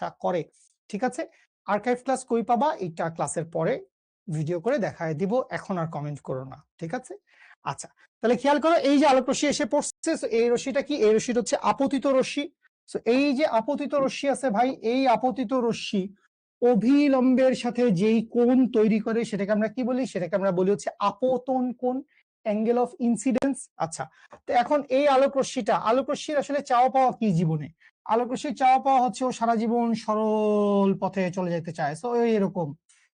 আশা করে। ঠিক আছে, আর্কাইভ ক্লাস কই পাবা, এটা ক্লাসের পরে ভিডিও করে দেখায় দিব, এখন আর কমেন্ট করো না। ঠিক আছে, আচ্ছা তাহলে খেয়াল করো, এই যে আলোক রশ্মি এসে পড়ছে, এই রশ্মিটা কি, এই রশ্মিটা হচ্ছে আপতিত রশ্মি। এই যে আপতিত রশ্মি আছে ভাই, এই আপতিত রশ্মি অভিলম্বের সাথে যেই কোণ তৈরি করে সেটাকে আমরা কি বলি, সেটাকে আমরা বলি হচ্ছে আপতন কোণ, অ্যাঙ্গেল অফ ইনসিডেন্স। আচ্ছা, তো এখন এই আলোক রশ্মির আসলে চাওয়া পাওয়া কি জীবনে? আলোক রশ্মির চাওয়া পাওয়া হচ্ছে ও সারা জীবন সরল পথে চলে যেতে চায়। সো এরকম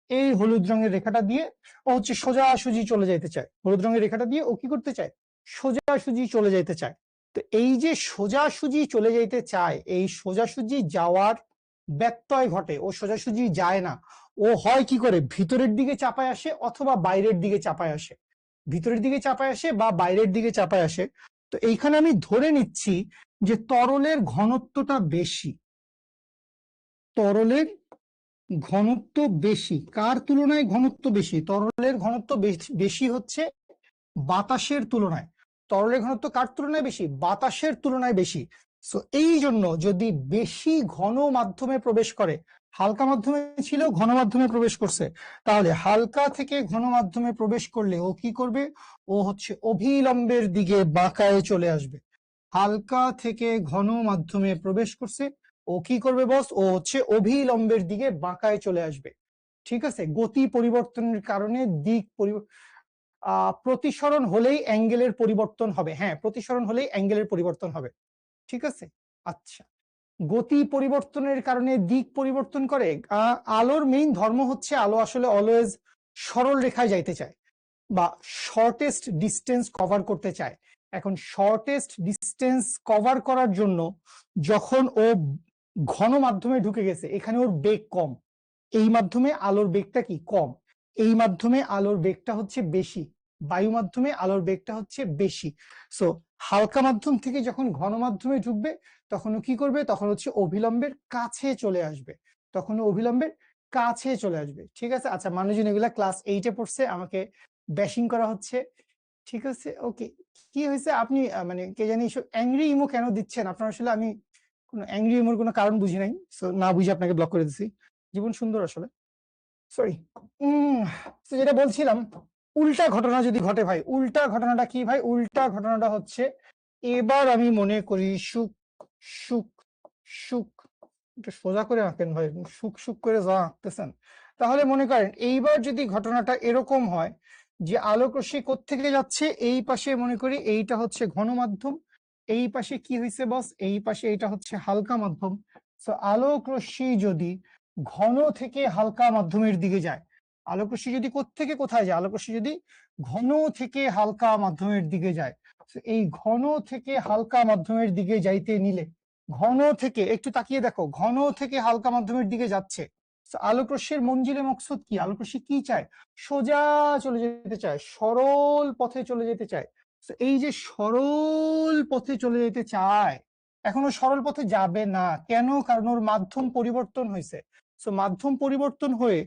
এই হলুদ রঙের রেখাটা দিয়ে ও হচ্ছে সোজাসুজি চলে যেতে চায়, হলুদ রঙের রেখাটা দিয়ে ও কি করতে চায়, সোজাসুজি চলে যেতে চায়। তো এই যে সোজাসুজি চলে যেতে চায়, এই সোজাসুজি যাওয়ার ব্যত্যয় ঘটে, ও সোজাসুজি যায় না, ও হয় কি করে, ভিতরের দিকে চাপায় আসে অথবা বাইরের দিকে চাপায় আসে, ভিতরের দিকে চাপায় আসে বা বাইরের দিকে চাপায় আসে। তো এইখানে আমি ধরে নিচ্ছি যে তরলের ঘনত্বটা বেশি, তরলের ঘনত্ব বেশি, কার তুলনায় ঘনত্ব বেশি? তরলের ঘনত্ব বেশি হচ্ছে বাতাসের তুলনায়। তরলের ঘনত্ব কার তুলনায় বেশি? বাতাসের তুলনায় বেশি। সো এই জন্য যদি বেশি ঘন মাধ্যমে প্রবেশ করে, হালকা মাধ্যমে ছিল ঘন মাধ্যমে প্রবেশ করছে, তাহলে হালকা থেকে ঘন মাধ্যমে প্রবেশ করলে ও কি করবে, ও হচ্ছে অভিলম্বের দিকে বাঁকায় চলে আসবে। হালকা থেকে ঘন মাধ্যমে প্রবেশ করছে, ও কি করবে বস, ও হচ্ছে অভিলম্বের দিকে বাঁকায় চলে আসবে। ঠিক আছে, গতি পরিবর্তনের কারণে দিক প্রতিসরণ হলেই অ্যাঙ্গেলের পরিবর্তন হবে। হ্যাঁ, প্রতিসরণ হলেই অ্যাঙ্গেলের পরিবর্তন হবে। ঠিক আছে, আচ্ছা গতি পরিবর্তনের কারণে দিক পরিবর্তন করে। আলোর মেইন ধর্ম হচ্ছে আলো আসলে অলওয়েজ সরল রেখায় যাইতে চায় বা শর্টেস্ট ডিস্টেন্স কভার করতে চায়। এখন শর্টেস্ট ডিস্টেন্স কভার করার জন্য যখন ও ঘন মাধ্যমে ঢুকে গেছে, এখানে ওর বেগ কম, এই মাধ্যমে আলোর বেগটা কি কম, এই মাধ্যমে আলোর বেগটা হচ্ছে বেশি, বায়ু মাধ্যমে আলোর বেগটা হচ্ছে বেশি। সো হালকা মাধ্যম থেকে যখন ঘন মাধ্যমে ঢুকবে তখন কি করবে, তখন হচ্ছে অভিলম্বের কাছে চলে আসবে, তখন অভিলম্বের কাছে চলে আসবে। ঠিক আছে, আচ্ছা মানুষজন এগুলা ক্লাস 8-এ পড়ছে, আমাকে ব্যাশিং করা হচ্ছে। ঠিক আছে, ওকে, কি হয়েছে আপনি মানে কে জানি অ্যাংরি ইমো কেন দিচ্ছেন আপনার? আসলে আমি কোনো অ্যাংরি ইমোর কোনো কারণ বুঝি নাই, সো না বুঝে আপনাকে ব্লক করে দিচ্ছি। জীবন সুন্দর আসলে, সরি। যেটা বলছিলাম, উল্টা ঘটনা যদি ঘটে ভাই, উল্টা ঘটনাটা কি ভাই? উল্টা ঘটনাটা হচ্ছে, এবার আমি মনে করি সুখ সুখ সুখ, একটু সোজা করে আঁকেন ভাই, সুখ সুখ করে যা আঁকতেছেন। তাহলে মনে করেন এইবার যদি ঘটনাটা এরকম হয় যে আলোক রশ্মি কোত্থেকে যাচ্ছে, এই পাশে মনে করি এইটা হচ্ছে ঘন মাধ্যম, এই পাশে কি হয়েছে বস, এই পাশে এটা হচ্ছে হালকা মাধ্যম। তো আলোক রশ্মি যদি ঘন থেকে হালকা মাধ্যমের দিকে যায়, আলোক রশ্মি যদি কোত্থেকে কোথায় যায়, আলোক রশ্মি যদি ঘন থেকে হালকা মাধ্যমের দিকে যায়, এই ঘন থেকে হালকা মাধ্যমের দিকে যাইতে নিলে, ঘন থেকে একটু তাকিয়ে দেখো, ঘন থেকে হালকা মাধ্যমের দিকে যাচ্ছে, আলোক রশ্মির মঞ্জিলে মকসুদ কি? আলোক রশ্মি কি চায়? সোজা চলে যেতে চায়, সরল পথে চলে যেতে চায়। এই যে সরল পথে চলে যেতে চায়, এখনো সরল পথে যাবে না কেন? কারণ ওর মাধ্যম পরিবর্তন হয়েছে। তো মাধ্যম পরিবর্তন হয়ে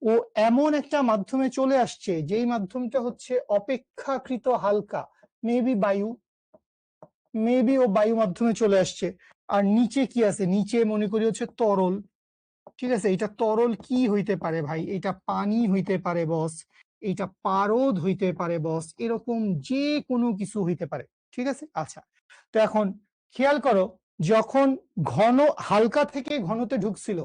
ও এমন একটা মাধ্যমে চলে আসছে যেই মাধ্যমটা হচ্ছে অপেক্ষাকৃত হালকা, মেবি বায়ু, মেবি ও বায়ু মাধ্যমে চলে আসছে। আর নিচে কি আছে? নিচে মনে করি হচ্ছে তরল। ঠিক আছে, এটা তরল কি হইতে পারে ভাই? এটা পানি হইতে পারে বস, এটা পারদ হইতে পারে বস, এরকম যে কোনো কিছু হইতে পারে। ঠিক আছে, আচ্ছা তো এখন খেয়াল করো, যখন ঘন হালকা থেকে ঘনতে ঢুকছিল,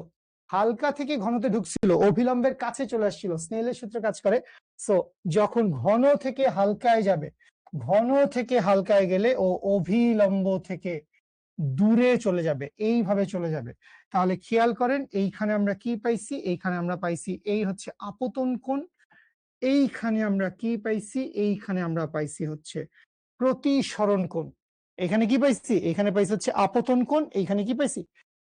হালকা থেকে ঘনতে ঢুকছিল, অভিলম্বের কাছে চলে আসছিল, স্নেলের সূত্র কাজ করে। সো যখন ঘন থেকে হালকায় যাবে, ঘন থেকে হালকায় গেলে ও অভিলম্ব থেকে দূরে চলে যাবে, এইভাবে চলে যাবে। তাহলে খেয়াল করেন, এইখানে আমরা কি পাইছি? এইখানে আমরা পাইছি এই হচ্ছে আপতন কোণ, এইখানে আমরা কি পাইছি? এইখানে আমরা পাইছি হচ্ছে প্রতিসরণ কোণ। এখানে কি পাইছি? এখানে পাইছি হচ্ছে আপতন কোণ, এইখানে কি পাইছি?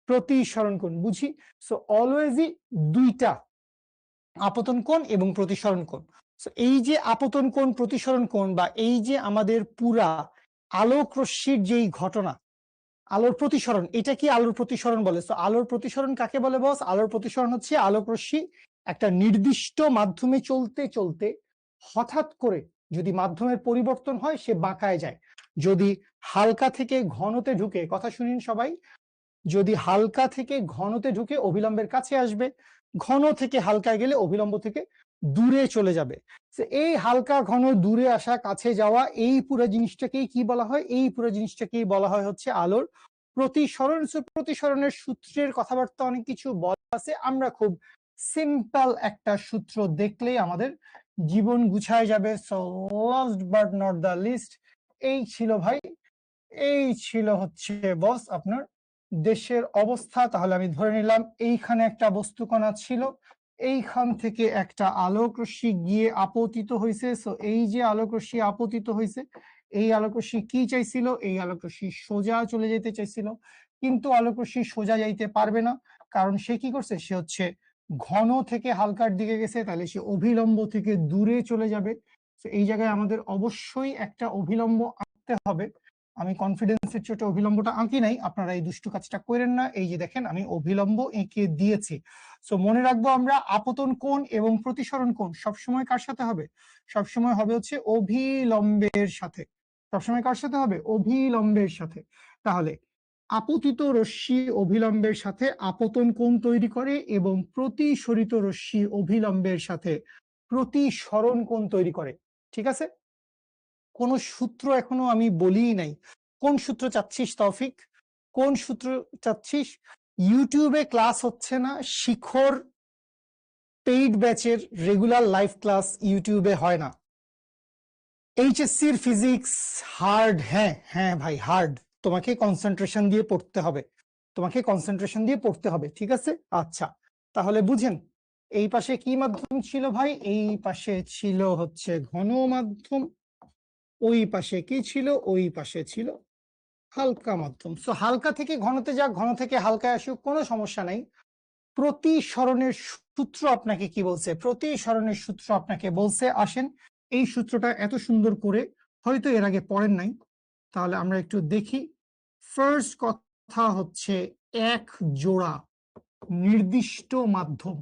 প্রতিসরণ কোণ। বুঝি? সো অলওয়েজই দুইটা, আপতন কোণ এবং প্রতিসরণ কোণ। এই যে আপতন কোণ প্রতিসরণ কোণ, বা এই যে আমাদের পুরা আলোক রশ্মির যেই ঘটনা, আলোর প্রতিসরণ, এটা কি আলোর প্রতিসরণ বলে? তো আলোর প্রতিসরণ কাকে বলে বস? আলোর প্রতিসরণ হচ্ছে আলোক রশ্মি একটা নির্দিষ্ট মাধ্যমে চলতে চলতে হঠাৎ করে যদি মাধ্যমের পরিবর্তন হয়, সে বাঁকায় যায়। যদি হালকা থেকে ঘনতে ঢুকে, কথা শুনিন সবাই, যদি হালকা থেকে ঘনতে ঢুকে অভিলম্বের কাছে আসবে, ঘন থেকে হালকায় গেলে অভিলম্ব থেকে দূরে চলে যাবে। এই হালকা ঘন দূরে আসা কাছে যাওয়া, এই পুরো জিনিসটাকেই কি বলা হয়? এই পুরো জিনিসটাকেই বলা হয় হচ্ছে আলোর প্রতিসরণ। প্রতিসরণের সূত্রের কথাবার্তা অনেক কিছু বলা আছে, আমরা খুব সিম্পল একটা সূত্র দেখলেই আমাদের জীবন গুছায় যাবে। So last but not the least, এই ছিল ভাই, এই ছিল হচ্ছে বস আপনার দেশের অবস্থা। তাহলে আমি ধরে নিলাম এইখানে একটা বস্তুকণা ছিল, এইখান থেকে একটা আলোক রশ্মি গিয়ে আপতিত হয়েছে। সো এই যে আলোক রশ্মি আপতিত হয়েছে, এই আলোক রশ্মি কি চাইছিল? এই আলোক রশ্মি সোজা চলে যেতে চাইছিল, কিন্তু আলোক রশ্মি সোজা যাইতে পারবে না, কারণ সে কি করছে? সে হচ্ছে ঘন থেকে হালকার দিকে গেছে, তাহলে সে অভিলম্ব থেকে দূরে চলে যাবে। এই জায়গায় আমাদের অবশ্যই একটা অভিলম্ব আঁকতে হবে। আমি কনফিডেন্সের চোটে অভিলম্বটা আঁকি নাই, আপনারা এই দুষ্টু কাজটা করেন না। এই যে দেখেন আমি অভিলম্ব এঁকে দিয়েছি। সো মনে রাখবো আমরা আপতন কোণ এবং প্রতিসরণ কোণ সবসময় কার সাথে হবে? সবসময় হবে হচ্ছে অভিলম্বের সাথে। সবসময় কার সাথে হবে? অভিলম্বের সাথে। তাহলে আপতিত রশ্মি অভিলম্বের সাথে আপতন কোণ তৈরি করে এবং প্রতিসরিত রশ্মি অভিলম্বের সাথে প্রতিসরণ কোণ তৈরি করে। ঠিক আছে? কোন সূত্র এখনো আমি বলিই নাই। কোন সূত্র চাচ্ছিস তৌফিক? কোন সূত্র চাচ্ছিস? ইউটিউবে ক্লাস হচ্ছে না, শিখর পেইড ব্যাচের রেগুলার লাইভ ক্লাস ইউটিউবে হয় না। এইচএসসির ফিজিক্স হার্ড, হ্যাঁ হ্যাঁ ভাই হার্ড, তোমাকে কনসেন্ট্রেশন দিয়ে পড়তে হবে, তোমাকে কনসেন্ট্রেশন দিয়ে পড়তে হবে, ঠিক আছে? আচ্ছা, তাহলে বুঝেন এই পাশে কি মাধ্যম ছিল ভাই? এই পাশে ছিল হচ্ছে ঘন মাধ্যম, ওই পাশে কি ছিল? ওই পাশে ছিল হালকা মাধ্যম। সো হালকা থেকে ঘনতে যাক, ঘন থেকে হালকায় আসুক, কোনো সমস্যা নাই। প্রতিসরণের সূত্র আপনাকে কি বলছে? প্রতিসরণের সূত্র আপনাকে বলছে, আসেন এই সূত্রটা এত সুন্দর করে হয়তো এর আগে পড়েন নাই, তাহলে আমরা একটু দেখি। ফার্স্ট কথা হচ্ছে এক জোড়া নির্দিষ্ট মাধ্যম।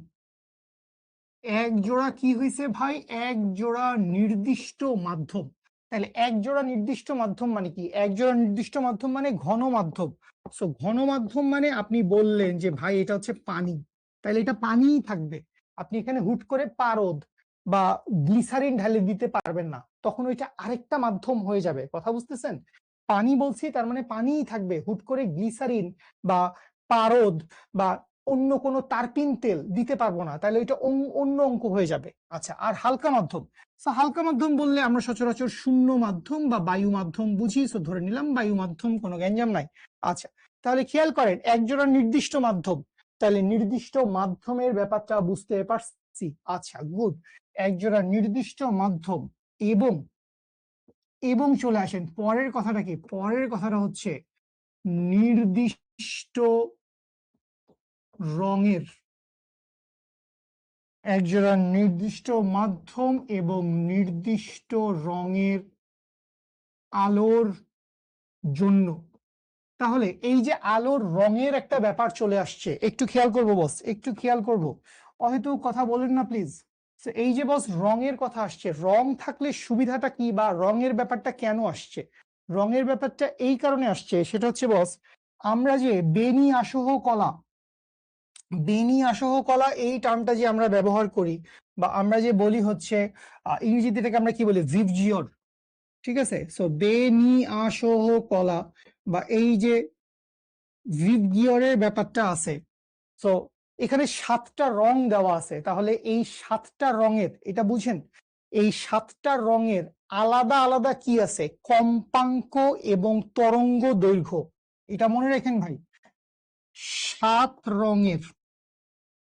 এক জোড়া কি হয়েছে ভাই? এক জোড়া নির্দিষ্ট মাধ্যম। তাহলে এক জোড়া নির্দিষ্ট মাধ্যম মানে কি? এক জোড়া নির্দিষ্ট মাধ্যম মানে ঘন মাধ্যম। সো ঘন মাধ্যম মানে আপনি বললেন যে ভাই এটা হচ্ছে পানি, তাহলে এটা পানিই থাকবে। আপনি এখানে হুট করে পারদ বা গ্লিসারিন ঢালে দিতে পারবেন না, তখন ওইটা আরেকটা মাধ্যম হয়ে যাবে। কথা বুঝতেছেন? পানি বলছি তার মানে পানিই থাকবে, হুট করে গ্লিসারিন বা পারদ বা অন্য কোনো তারপিন তেল দিতে পারবো না, তাহলে এটা অন্য অঙ্ক হয়ে যাবে। আচ্ছা, আর হালকা মাধ্যম? হালকা মাধ্যম বললে আমরা সচরাচর শূন্য মাধ্যম বা বায়ু মাধ্যম বুঝি, সো ধরে নিলাম বায়ু মাধ্যম, কোনো গ্যাঞ্জাম নাই। আচ্ছা, তাহলে খেয়াল করেন একজোড়া নির্দিষ্ট মাধ্যম, তাহলে নির্দিষ্ট মাধ্যমের ব্যাপারটা বুঝতে পারছি। আচ্ছা গুড, একজোড়া নির্দিষ্ট মাধ্যম এবং এবং চলে আসেন পরের কথাটা কি? পরের কথাটা হচ্ছে নির্দিষ্ট রঙের। একজোড়া নির্দিষ্ট মাধ্যম এবং নির্দিষ্ট রঙের আলোর জন্য। তাহলে এই যে আলোর রঙের একটা ব্যাপার চলে আসছে, একটু খেয়াল করবো বস, একটু খেয়াল করবো, হয়তো কথা বলেন না প্লিজ। এই যে বস রঙের কথা আসছে, রং থাকলে সুবিধাটা কি বা রঙের ব্যাপারটা কেন আসছে? রঙের ব্যাপারটা এই কারণে আসছে, সেটা হচ্ছে বস আমরা যে বেনি আসহ কলা, বেনি আসহ কলা এই টার্মটা যে আমরা ব্যবহার করি বা আমরা যে বলি হচ্ছে ইংরেজিতে এটাকে আমরা কি বলি? ভিভজিওর, ঠিক আছে? সো বেনি আসহ কলা বা এই যে ভিভজিওরের ব্যাপারটা আছে। সো এখানে 7টা রং দেওয়া আছে, তাহলে এই 7টা রঙের, এটা বুঝেন, এই 7টা রঙের আলাদা আলাদা কি আছে? কম্পাঙ্ক এবং তরঙ্গ দৈর্ঘ্য। এটা মনে রাখেন ভাই, 7 রঙের,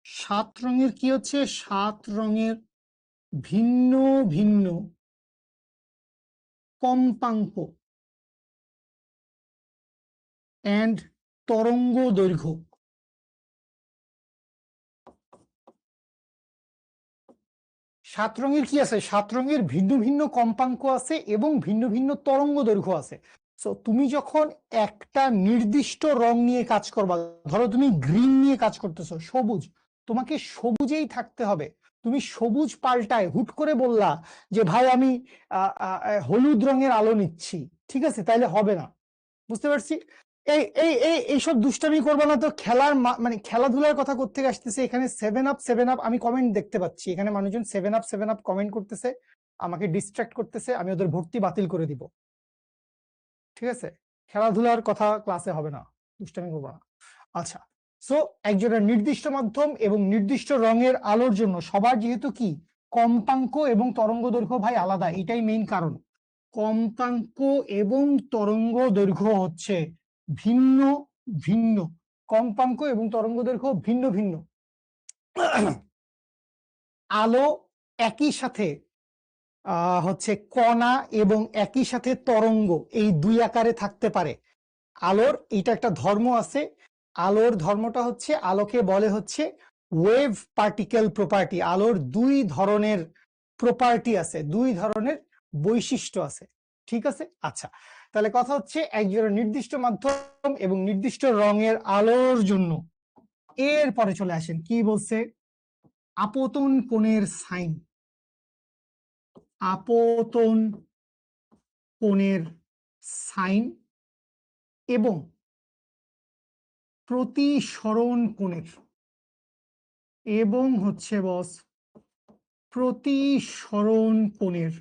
7 রঙের কি হচ্ছে? 7 রঙের ভিন্ন ভিন্ন কম্পাঙ্ক এন্ড তরঙ্গ দৈর্ঘ্য। 7 রঙের কি আছে? 7 রঙের ভিন্ন ভিন্ন কম্পাঙ্ক আছে এবং ভিন্ন ভিন্ন তরঙ্গ দৈর্ঘ্য আছে। সো তুমি যখন একটা নির্দিষ্ট রং নিয়ে কাজ করবা, ধরো তুমি গ্রিন নিয়ে কাজ করতেছো, সবুজ, তোমাকে সবুজেই থাকতে হবে। তুমি সবুজ পাল্টায় হুট করে বললা যে ভাই আমি হলুদ রঙের আলো নিচ্ছি, ঠিক আছে? তাইলে হবে না, বুঝতে পারছি? এই এই এই এইসব দুষ্টামি করবে না তো। খেলার মানে খেলাধুলার কথা কোত্থেকে আসতেছে এখানে? 7 আপ আমি কমেন্ট দেখতে পাচ্ছি এখানে, মানুষজন 7 আপ কমেন্ট করতেছে, আমাকে ডিস্ট্রাক্ট করতেছে, আমি ওদের ভর্তি বাতিল করে দিব। ঠিক আছে, খেলাধুলার কথা ক্লাসে হবে না, দুষ্টামি করবো না। আচ্ছা, সো একজনের নির্দিষ্ট মাধ্যম এবং নির্দিষ্ট রঙের আলোর জন্য সবার যেহেতু কি কম্পাঙ্ক এবং তরঙ্গ দৈর্ঘ্য ভাই আলাদা, এটাই মেইন কারণ। কম্পাঙ্ক এবং তরঙ্গ দৈর্ঘ্য হচ্ছে ভিন্ন ভিন্ন, কম্পাঙ্ক এবং তরঙ্গ দৈর্ঘ্য ভিন্ন ভিন্ন। আলো একই সাথে হচ্ছে কণা এবং একই সাথে তরঙ্গ, এই দুই আকারে থাকতে পারে। আলোর এটা একটা ধর্ম আছে, আলোর ধর্মটা হচ্ছে, আলোকে বলে হচ্ছে ওয়েভ পার্টিকেল প্রপার্টি। আলোর দুই ধরনের প্রপার্টি আছে, দুই ধরনের বৈশিষ্ট্য আছে। ঠিক আছে, আচ্ছা, তাহলে কথা হচ্ছে একজনের নির্দিষ্ট মাধ্যম এবং নির্দিষ্ট রঙের আলোর জন্য। এরপরে চলে আসেন, কি বলছে? আপতন কোণের সাইন। আপতন কোণের সাইন এবং প্রতিসরণ কোণের, এবং হচ্ছে বস প্রতিসরণ কোণের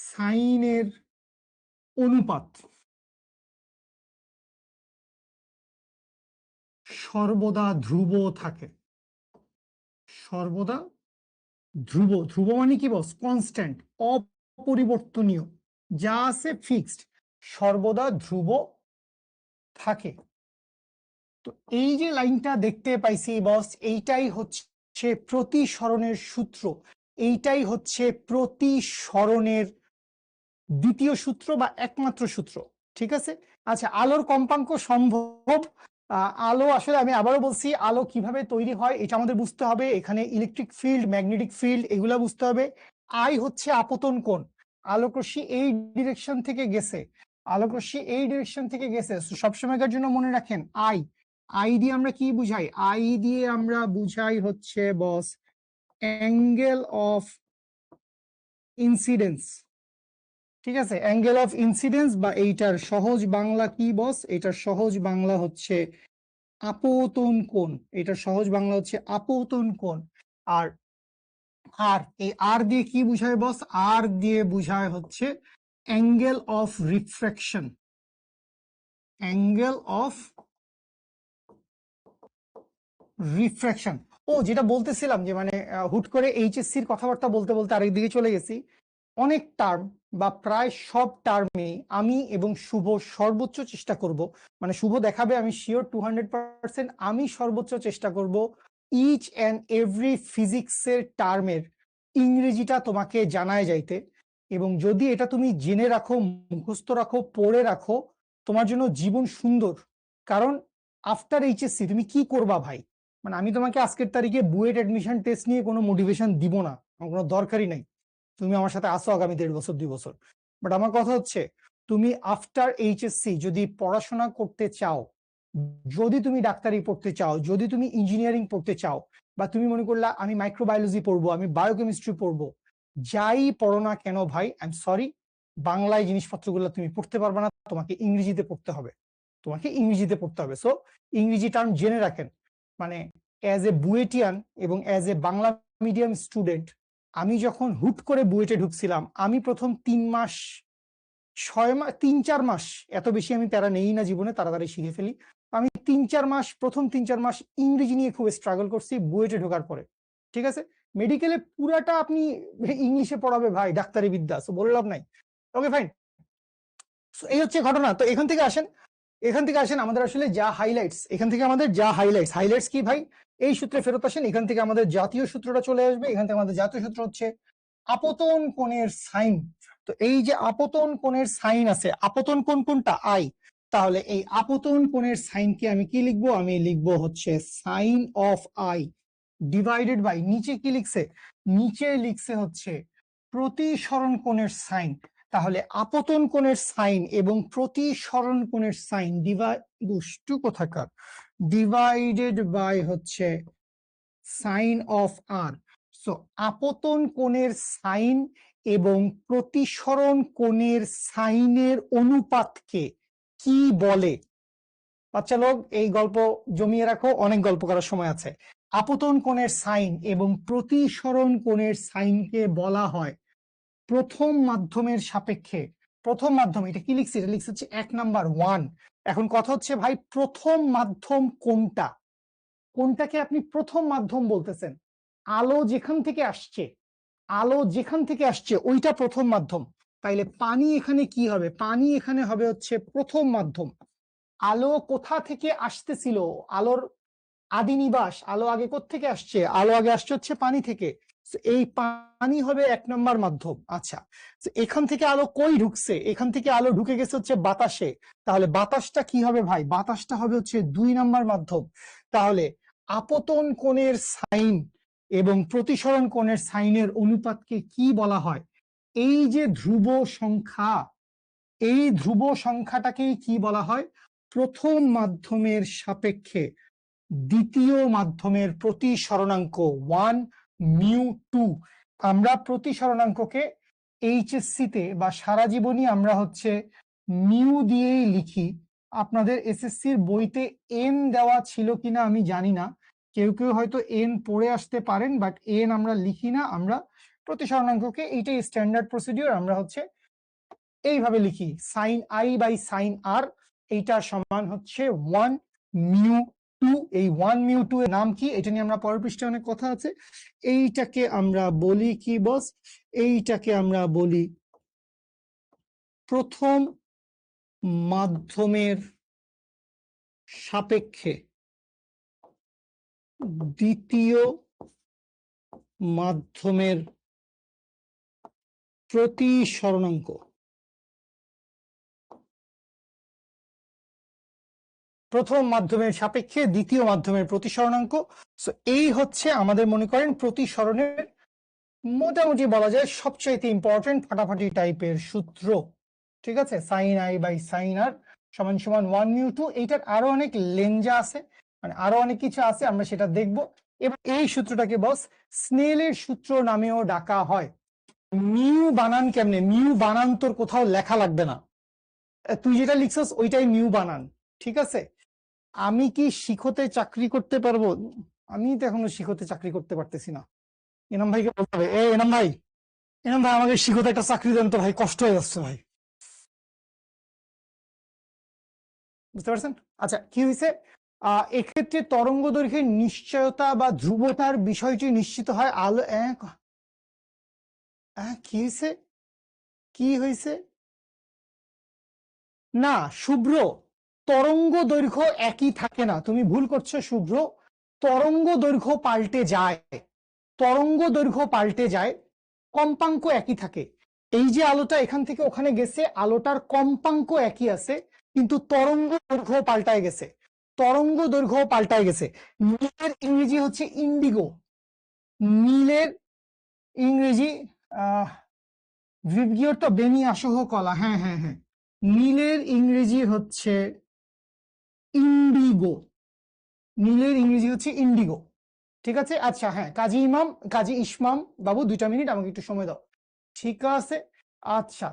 সাইনের অনুপাত সর্বদা ধ্রুব থাকে। সর্বদা ধ্রুব, ধ্রুব মানে কি বস? কনস্ট্যান্ট, অপরিবর্তনীয়, যা আছে ফিক্সড, সর্বদা ধ্রুব থাকে। তো এই যে লাইনটা দেখতে পাইছি বস, এইটাই হচ্ছে প্রতিসরণের সূত্র, এইটাই হচ্ছে প্রতিসরণের দ্বিতীয় সূত্র বা একমাত্র সূত্র। ঠিক আছে, আচ্ছা, আলোর কম্পাঙ্ক সম্ভব। আলো আসলে আমি আবারও বলছি, আলো কিভাবে তৈরি হয় এটা আমাদের বুঝতে হবে। এখানে ইলেকট্রিক ফিল্ড, ম্যাগনেটিক ফিল্ড, এগুলা বুঝতে হবে। আই হচ্ছে আপতন কোণ, আলোকরশ্মি এই ডিরেকশন থেকে গেছে, আলোকরশ্মি এই ডিরেকশন থেকে গেছে। সবসময়কার জন্য মনে রাখেন, আই, আই দিয়ে আমরা কি বুঝাই? আই দিয়ে আমরা বুঝাই হচ্ছে বস অ্যাঙ্গেল অফ ইনসিডেন্স। ঠিক আছে, অ্যাঙ্গেল অফ ইনসিডেন্স, বা এইটার সহজ বাংলা কি বস? এটার সহজ বাংলা হচ্ছে আপতন কোণ। এটার সহজ বাংলা হচ্ছে আপতন কোণ। আর আর এই আর দিয়ে কি বুঝায় বস? আর দিয়ে বুঝায় হচ্ছে angle of refraction. Angle of refraction. ও, যেটা বলতেছিলাম যে মানে হুট করে এইচএসসির কথাবার্তা বলতে বলতে আরেক দিকে চলে গেছি। অনেক টার্ম বা প্রায় সব টার্মে আমি এবং শুভ সর্বোচ্চ চেষ্টা করব, মানে শুভ দেখাবে আমি শিওর 200%, আমি সর্বোচ্চ চেষ্টা করব ইচ অ্যান্ড এভরি ফিজিক্সের টার্মের ইংরেজিটা তোমাকে জানায় যাইতে। এবং যদি এটা তুমি জেনে রাখো, মুখস্থ রাখো, পড়ে রাখো, তোমার জন্য জীবন সুন্দর। কারণ আফটার এইচএসসি তুমি কি করবা ভাই? মানে আমি তোমাকে আজকের তারিখে বুয়েট অ্যাডমিশন টেস্ট নিয়ে কোনো মোটিভেশন দিব না, আমার কোনো দরকারই নাই। তুমি আমার সাথে আসো আগামী 1.5 বছর 2 বছর, বাট আমার কথা হচ্ছে তুমি আফটার এইচএসসি যদি পড়াশোনা করতে চাও, যদি তুমি ডাক্তারি পড়তে চাও, যদি তুমি ইঞ্জিনিয়ারিং পড়তে চাও, বা তুমি মনে করলা আমি মাইক্রোবায়োলজি পড়বো, আমি বায়োকেমিস্ট্রি পড়বো, যাই পড়ো না কেন ভাই, আই এম সরি, বাংলায় জিনিসপত্রগুলো তুমি পড়তে পারবে না, তোমাকে ইংরেজিতে পড়তে হবে, তোমাকে ইংরেজিতে পড়তে হবে। সো ইংরেজি টার্ম জেনে রাখেন। মানে অ্যাজ এ বুয়েটিয়ান এবং as a Bangla medium student, আমি যখন হুট করে বুয়েটে ঢুকছিলাম, আমি প্রথম 3 মাস 6 মাস 3-4 মাস, এত বেশি আমি প্যারা নেই না জীবনে, তাড়াতাড়ি শিখে ফেলি। আমি 3-4 মাস, প্রথম 3-4 মাস ইংরেজি নিয়ে খুব স্ট্রাগল করছি বুয়েটে ঢোকার পরে। ঠিক আছে, মেডিকেলে পুরাটা আপনি ইংলিশে পড়াবে ভাই, ডাক্তারি বিদ্যা, তো বলে লাভ নাই। ওকে ফাইন, এই হচ্ছে ঘটনা। তো এখান থেকে আসেন, এখান থেকে আসেন আমাদের আসলে যা হাইলাইটস, এখান থেকে আমাদের যা হাইলাইটস, হাইলাইটস কি ভাই? এই সূত্রে ফেরত আসেন, এখান থেকে আমাদের জাতীয় সূত্রটা চলে আসবে। এখান থেকে আমাদের জাতীয় সূত্র হচ্ছে আপতন কোণের সাইন। তো এই যে আপতন কোণের সাইন আছে, আপতন কোণ কোনটা? আই। তাহলে এই আপতন কোণের সাইনকে আমি কি লিখবো? আমি লিখবো হচ্ছে sine of i divided by, নিচে কি লিখছে? নিচে লিখছে হচ্ছে প্রতিসরণ কোণের সাইন। তাহলে আপতন কোণের সাইন এবং প্রতিসরণ কোণের সাইন দুষ্টু কোথাকার, ডিভাইডেড বাই হচ্ছে সাইন অফ আর। সো আপতন কোণের সাইন এবং প্রতিসরণ কোণের সাইনের অনুপাতকে কি বলে? বাচ্চা লোক এই গল্প জমিয়ে রাখো, অনেক গল্প করার সময় আছে। আপতন কোণের সাইন এবং প্রতিসরণ কোণের সাইনকে বলা হয় প্রথম মাধ্যমের সাপেক্ষে। প্রথম মাধ্যম, এটা কি লিখছি? এটা লিখছে হচ্ছে 1 নাম্বার 1। এখন কথা হচ্ছে ভাই, প্রথম মাধ্যম কোনটা? কোনটাকে আপনি প্রথম মাধ্যম বলতেছেন? আলো যেখান থেকে আসছে, আলো যেখান থেকে আসছে ওইটা প্রথম মাধ্যম। তাইলে পানি এখানে কি হবে? পানি এখানে হবে হচ্ছে প্রথম মাধ্যম। আলো কোথা থেকে আসতেছিল? আলোর আদি নিবাস, আলো আগে কোত্থেকে আসছে? আলো আগে আসছে হচ্ছে পানি থেকে। এই পানি হবে 1 নম্বর মাধ্যম। আচ্ছা, এখান থেকে আলো কই ঢুকছে? এখান থেকে আলো ঢুকে গেছে হচ্ছে বাতাসে। তাহলে বাতাসটা কি হবে ভাই? বাতাসটা হবে হচ্ছে 2 নম্বর মাধ্যম। তাহলে আপতন কোণের সাইন এবং প্রতিসরণ কোণের সাইনের অনুপাতকে কি বলা হয়? এই যে ধ্রুব সংখ্যা, এই ধ্রুব সংখ্যাটাকেই কি বলা হয়? প্রথম মাধ্যমের সাপেক্ষে দ্বিতীয় মাধ্যমের প্রতিসরণাঙ্ক 1 মিউ 2। আমরা প্রতিসরণাঙ্ককে এইচএসসি তে বা সারা জীবনই আমরা হচ্ছে মিউ দিয়েই লিখি। আপনাদের এসএসসির বইতে এন দেওয়া ছিল কিনা আমি জানি না, কেউ কেউ হয়তো এন পড়ে আসতে পারেন, বাট এন আমরা লিখি না। আমরা প্রতিসরণাঙ্ককে, এইটাই স্ট্যান্ডার্ড প্রসিডিওর, আমরা হচ্ছে এইভাবে লিখি, সাইন আই বাই সাইন আর, এইটা সমান হচ্ছে 1 মিউ 2। এই 1 মিউ 2 এর নাম কি এটা নিয়ে আমরা পরের পৃষ্ঠে অনেক কথা আছে। এইটাকে আমরা বলি কি বস? এইটাকে আমরা বলি প্রথম মাধ্যমের সাপেক্ষে দ্বিতীয় মাধ্যমের প্রতিসরণাঙ্ক। প্রথম মাধ্যমের সাপেক্ষে দ্বিতীয় মাধ্যমের প্রতিসরণাঙ্ক। এই হচ্ছে আমাদের মনে করেন প্রতিসরণের মোটামুটি বলা যায় সবচাইতে ইম্পর্টেন্ট ফাটাফাটি টাইপের সূত্র। ঠিক আছে, sign i by sine r সমান সমান 1 মিউ 2। এইটার আরো অনেক লেঞ্জা আছে, মানে আরো অনেক কিছু আছে, আমরা সেটা দেখব। এবার এই সূত্রটাকে বস স্নেলের সূত্র নামেও ডাকা হয়। মিউ বানান কেমনে? মিউ বানান তোর কোথাও লেখা লাগবে না, তুই যেটা লিখছস ওইটাই মিউ বানান। ঠিক আছে, আমি কি শিখতে চাকরি করতে পারবো? আমি তো এখনো শিখতে চাকরি করতে পারতেছি না। এনাম ভাইকে বলতে হবে, এনাম ভাই, এনাম ভাই আমাকে শিখতে একটা চাকরি দেন তো ভাই, কষ্ট হয়ে যাচ্ছে ভাই। বুঝতে পারছেন? আচ্ছা, কি হয়েছে? এক্ষেত্রে তরঙ্গ দৈর্ঘ্যের নিশ্চয়তা বা ধ্রুবতার বিষয়টি নিশ্চিত হয় আলো। কি হয়েছে? কি হয়েছে? না শুভ্র, তরঙ্গ দৈর্ঘ্য একই থাকে না, তুমি ভুল করছো শুভ্র। তরঙ্গ দৈর্ঘ্য পাল্টে যায়, তরঙ্গ দৈর্ঘ্য পাল্টে যায়, কম্পাঙ্ক একই থাকে। এই যে আলোটা এখান থেকে ওখানে গেছে, আলোটার কম্পাঙ্ক একই আছে, কিন্তু তরঙ্গ দৈর্ঘ্য পাল্টায় গেছে, তরঙ্গ দৈর্ঘ্য পাল্টায় গেছে। নীলের ইংরেজি হচ্ছে ইন্ডিগো। নীলের ইংরেজি ভিবগিওর তো বেনি আসহ কলা, হ্যাঁ হ্যাঁ হ্যাঁ, নীলের ইংরেজি হচ্ছে ইন্ডিগো। নীলের ইংরেজি হচ্ছে ইন্ডিগো। ঠিক আছে, আচ্ছা হ্যাঁ, কাজী ইমাম, কাজী ইসমাম বাবু 2টা মিনিট আমাকে একটু সময় দাও। ঠিক আছে, আচ্ছা।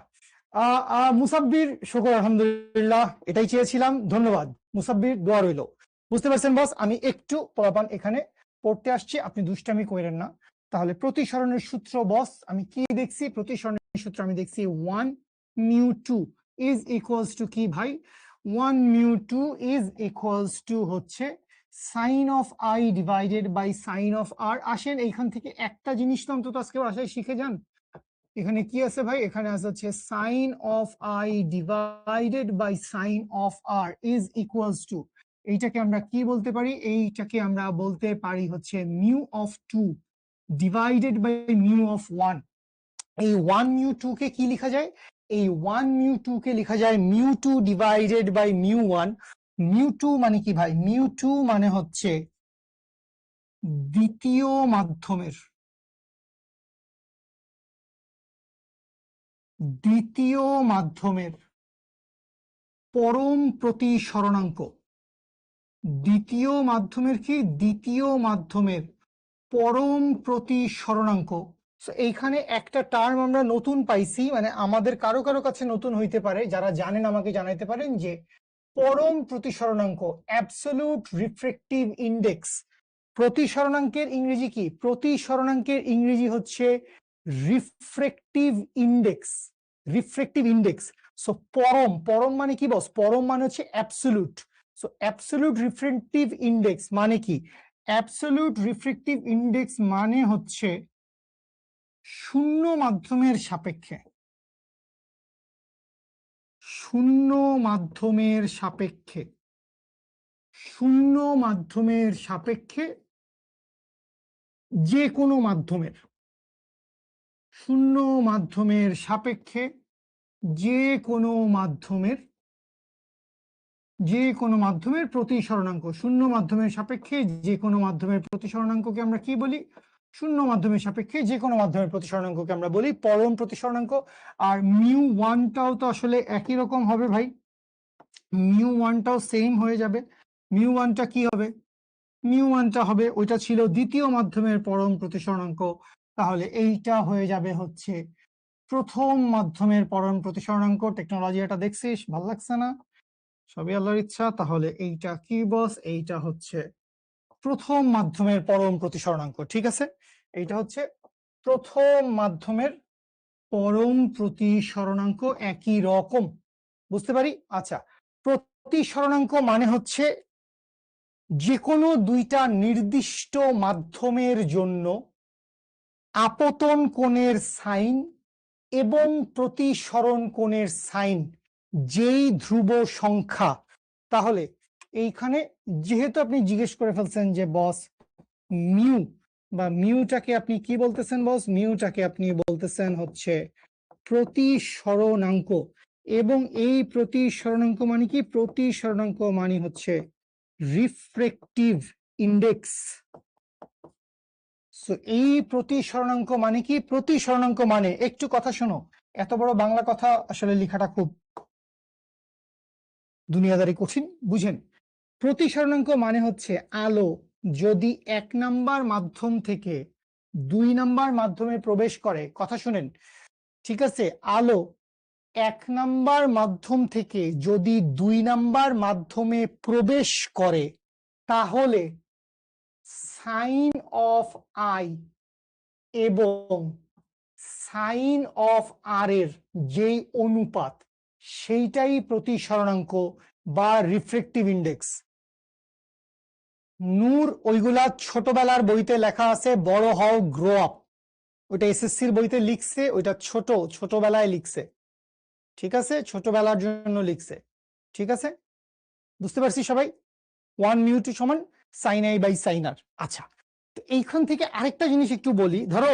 মুসাব্বির, শুকর আলহামদুলিল্লাহ, এটাই চেয়েছিলাম, ধন্যবাদ মুসাব্বির, দোয়া রইল। বুঝতে পারছেন বস, আমি একটু পোলাপান এখানে পড়তে আসছি, আপনি দুষ্টামি করেন না। তাহলে প্রতিসরণের সূত্র বস আমি কি দেখছি? প্রতিসরণের সূত্র আমি দেখছি 1 মিউ 2 ইজ ইকুয়ালস টু কি ভাই? 1 মিউ 2 ইজ ইকুয়ালস টু হচ্ছে sine of i divided by sine of r. আসেন এইখান থেকে একটা জিনিস তো অন্তত আজকে বাসায় শিখে যান। এখানে কি আছে ভাই? এখানে আছে হচ্ছে sine of i divided by sine of r is equals to, এইটাকে আমরা কি বলতে পারি? এইটাকে আমরা বলতে পারি হচ্ছে mu of 2 divided by mu of 1। এই 1 মিউ 2 কে কি লেখা যায়? এই 1 মিউ 2 কে লেখা যায় mu 2 divided by mu 1। Mu 2 মানে কি ভাই? মিউ 2 মানে হচ্ছে দ্বিতীয় মাধ্যমের, দ্বিতীয় মাধ্যমের পরম প্রতিসরণাঙ্ক। দ্বিতীয় মাধ্যমের কি? দ্বিতীয় মাধ্যমের পরম প্রতিসরণাঙ্ক। এইখানে একটা টার্ম আমরা নতুন পাইছি, মানে আমাদের কারো কারো কাছে নতুন হইতে পারে, যারা জানেন আমাকে জানাইতে পারেন যে পরম প্রতিসরণাঙ্ক, অ্যাবসলিউট রিফ্রেক্টিভ ইন্ডেক্স। প্রতিসরণাঙ্কের ইংরেজি কি? প্রতিসরণাঙ্কের ইংরেজি হচ্ছে রিফ্রেক্টিভ ইন্ডেক্স। রিফ্রেক্টিভ ইন্ডেক্স। সো পরম, পরম মানে কি বস? পরম মানে হচ্ছে অ্যাবসলিউট। সো অ্যাবসলিউট রিফ্রেক্টিভ ইন্ডেক্স মানে কি? অ্যাবসলিউট রিফ্রেক্টিভ ইন্ডেক্স মানে হচ্ছে শূন্য মাধ্যমের সাপেক্ষে, শূন্য মাধ্যমের সাপেক্ষে, শূন্য মাধ্যমের সাপেক্ষে যে কোনো মাধ্যমের, শূন্য মাধ্যমের সাপেক্ষে যে কোনো মাধ্যমের, যে কোনো মাধ্যমের প্রতিসরণাঙ্ক। শূন্য মাধ্যমের সাপেক্ষে যে কোনো মাধ্যমের প্রতিসরণাঙ্ককে আমরা কি বলি? শূন্য মাধ্যমের সাপেক্ষে যে কোনো মাধ্যমের প্রতিসরণাঙ্ককে আমরা বলি পরম প্রতিসরণাঙ্ক। আর মিউ ওয়ানটাও তো আসলে একই রকম হবে ভাই, মিউ ওয়ানটাও সেম হয়ে যাবে। মিউ ওয়ানটা কি হবে? মিউ ওয়ানটা হবে, ওইটা ছিল দ্বিতীয় মাধ্যমের পরম প্রতিসরণাঙ্ক, তাহলে এইটা হয়ে যাবে হচ্ছে প্রথম মাধ্যমের পরম প্রতিসরণাঙ্ক। টেকনোলজি এটা দেখছিস, ভাল লাগছে না? সবই আল্লাহর ইচ্ছা। তাহলে এইটা কি বস? এইটা হচ্ছে প্রথম মাধ্যমের পরম প্রতিসরণাঙ্ক। ঠিক আছে, এইটা হচ্ছে প্রথম মাধ্যমের পরম প্রতিসরণাঙ্ক, একই রকম, বুঝতে পারি? আচ্ছা, প্রতিসরণাঙ্ক মানে হচ্ছে যে কোনো দুইটা নির্দিষ্ট মাধ্যমের জন্য আপতন কোণের সাইন এবং প্রতিসরণ কোণের সাইন যেই ধ্রুব সংখ্যা। তাহলে এইখানে যেহেতু আপনি জিজ্ঞেস করে ফেলছেন যে বস মিউ বা মিউটাকে আপনি কি বলতেছেন বস? মিউটাকে আপনি বলতেছেন হচ্ছে প্রতিসরণাঙ্ক, এবং এই প্রতিসরণাঙ্ক মানে কি? প্রতিসরণাঙ্ক মানে হচ্ছে রিফ্রেক্টিভ ইন্ডেক্স। সো এই প্রতিসরণাঙ্ক মানে কি? প্রতিসরণাঙ্ক মানে, একটু কথা শোনো, এত বড় বাংলা কথা আসলে লেখাটা খুব দুনিয়াদারি কঠিন, বুঝেন। প্রতিসরণাঙ্ক মানে হচ্ছে আলো যদি 1 নাম্বার মাধ্যম থেকে 2 নাম্বার মাধ্যমে প্রবেশ করে, কথা শুনেন, ঠিক আছে, আলো 1 নাম্বার মাধ্যম থেকে যদি 2 নাম্বার মাধ্যমে প্রবেশ করে, তাহলে সাইন অফ আই এবং সাইন অফ আর এর যেই অনুপাত, সেইটাই প্রতিসরণাঙ্ক বা রিফ্রেক্টিভ ইন্ডেক্স। নূর, ওইগুলা ছোটবেলার বইতে লেখা আছে, বড় হও গ্রো আপ, ওইটা এসএসসির বইতে লিখছে, ওইটা ছোটবেলায় লিখছে, ঠিক আছে, ছোটবেলার জন্য লিখছে, ঠিক আছে, বুঝতে পারছি সবাই? 1 মিউ 2 সমান সাইন আই বাই সাইন আর। আচ্ছা, তো এইখান থেকে আরেকটা জিনিস একটু বলি। ধরো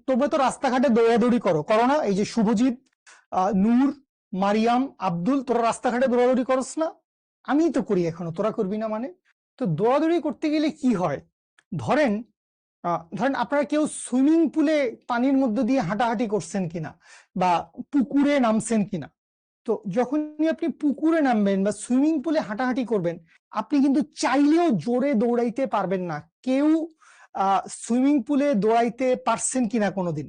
তোমরা তো রাস্তাঘাটে দৌড়াদৌড়ি করো না? এই যে শুভজিৎ, নূর, মারিয়াম, আব্দুল, তোরা রাস্তাঘাটে দৌড়াদৌড়ি করস না? আমি তো করি এখনো, তোরা করবি না মানে? তো দৌড়াদৌড়ি করতে গেলে কি হয়, ধরেন ধরেন আপনারা কেউ সুইমিং পুলে পানির মধ্যে দিয়ে হাঁটাহাঁটি করছেন কিনা, বা পুকুরে নামছেন কিনা। তো যখনই আপনি পুকুরে নামবেন বা সুইমিং পুলে হাঁটাহাঁটি করবেন, আপনি কিন্তু চাইলেও জোরে দৌড়াইতে পারবেন না। কেউ সুইমিং পুলে দৌড়াইতে পারছেন কিনা কোনোদিন?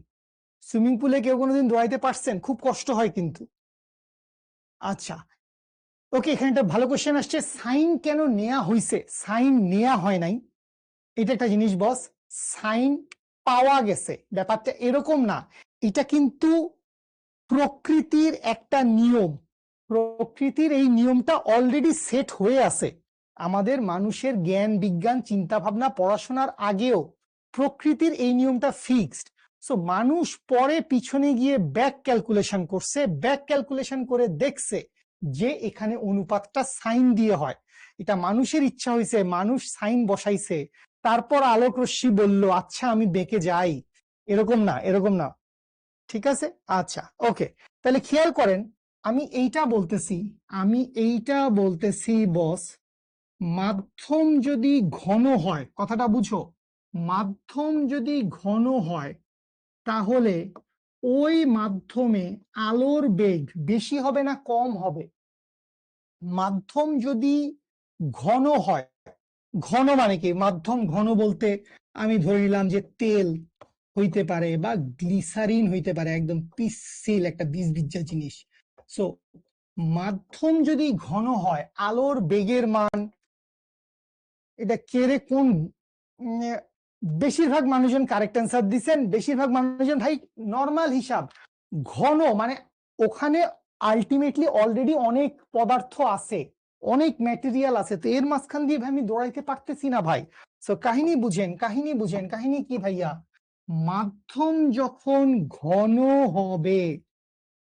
সুইমিং পুলে কেউ কোনোদিন দৌড়াইতে পারছেন? খুব কষ্ট হয় কিন্তু। আচ্ছা, ওকে, এখানে একটা ভালো কোশ্চেন আসছে, সাইন কেন নেয়া হইছে? সাইন নেয়া হয় নাই, এটা একটা জিনিস বস, সাইন পাওয়া গেছে, ব্যাপারটা এরকম না। এটা কিন্তু প্রকৃতির একটা নিয়ম, প্রকৃতির এই নিয়মটা অলরেডি সেট হয়ে আছে। আমাদের মানুষের জ্ঞান বিজ্ঞান চিন্তা ভাবনা পড়াশোনার আগেও প্রকৃতির এই নিয়মটা ফিক্সড। সো মানুষ পরে পিছনে গিয়ে ব্যাক ক্যালকুলেশন করছে, ব্যাক ক্যালকুলেশন করে দেখছে যে এখানে অনুপাতটা সাইন দিয়ে হয়। এটা মানুষের ইচ্ছা হয়েছে, মানুষ সাইন বসাইছে, তারপর আলোক রশ্মি বলল আচ্ছা আমি বেঁকে যাই, এরকম না, এরকম না, ঠিক আছে? আচ্ছা, ওকে, তাহলে খেয়াল করেন, আমি এইটা বলতেছি বস, মাধ্যম যদি ঘন হয়, কথাটা বুঝো, মাধ্যম যদি ঘন হয় তাহলে ওই মাধ্যমে আলোর বেগ বেশি হবে না কম হবে? মাধ্যম যদি ঘন হয়, ঘন মানে কি? মাধ্যম ঘন বলতে আমি ধরে নিলাম যে তেল হইতে পারে বা গ্লিসারিন হইতে পারে, একদম পিচ্ছিল একটা বীজবিজ্জা জিনিস। সো মাধ্যম যদি ঘন হয়, আলোর বেগের মান, এটা কেড়ে কোন বেশিরভাগ মানুষজন কারেক্ট অ্যান্সার দিচ্ছেন। বেশিরভাগ মানুষজন ভাই নর্মাল হিসাব, ঘন মানে ওখানে আলটিমেটলি অলরেডি অনেক পদার্থ আছে, অনেক ম্যাটেরিয়াল আছে, তো এর মাঝখান দিয়ে ভাই আমি দৌড়াইতে পারতেছি না ভাই। তো কাহিনী বুঝেন, কাহিনী বুঝেন। কাহিনী কি ভাইয়া, মাধ্যম যখন ঘন হবে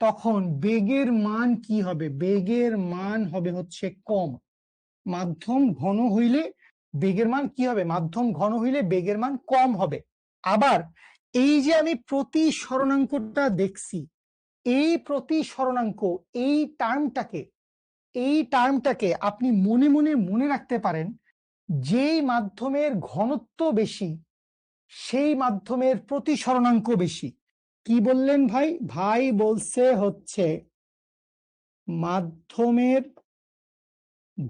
তখন বেগের মান কি হবে? বেগের মান হবে হচ্ছে কম। মাধ্যম ঘন হইলে বেগের মান কি হবে? মাধ্যম ঘন হইলে বেগের মান কম হবে। আবার এই যে আমি প্রতিসরণাঙ্কটা দেখছি, এই প্রতিসরণাঙ্ক, এই টার্মটাকে আপনি মনে মনে মনে রাখতে পারেন, যেই মাধ্যমের ঘনত্ব বেশি সেই মাধ্যমের প্রতিসরণাঙ্ক বেশি। কি বললেন ভাই? ভাই বলছে হচ্ছে মাধ্যমের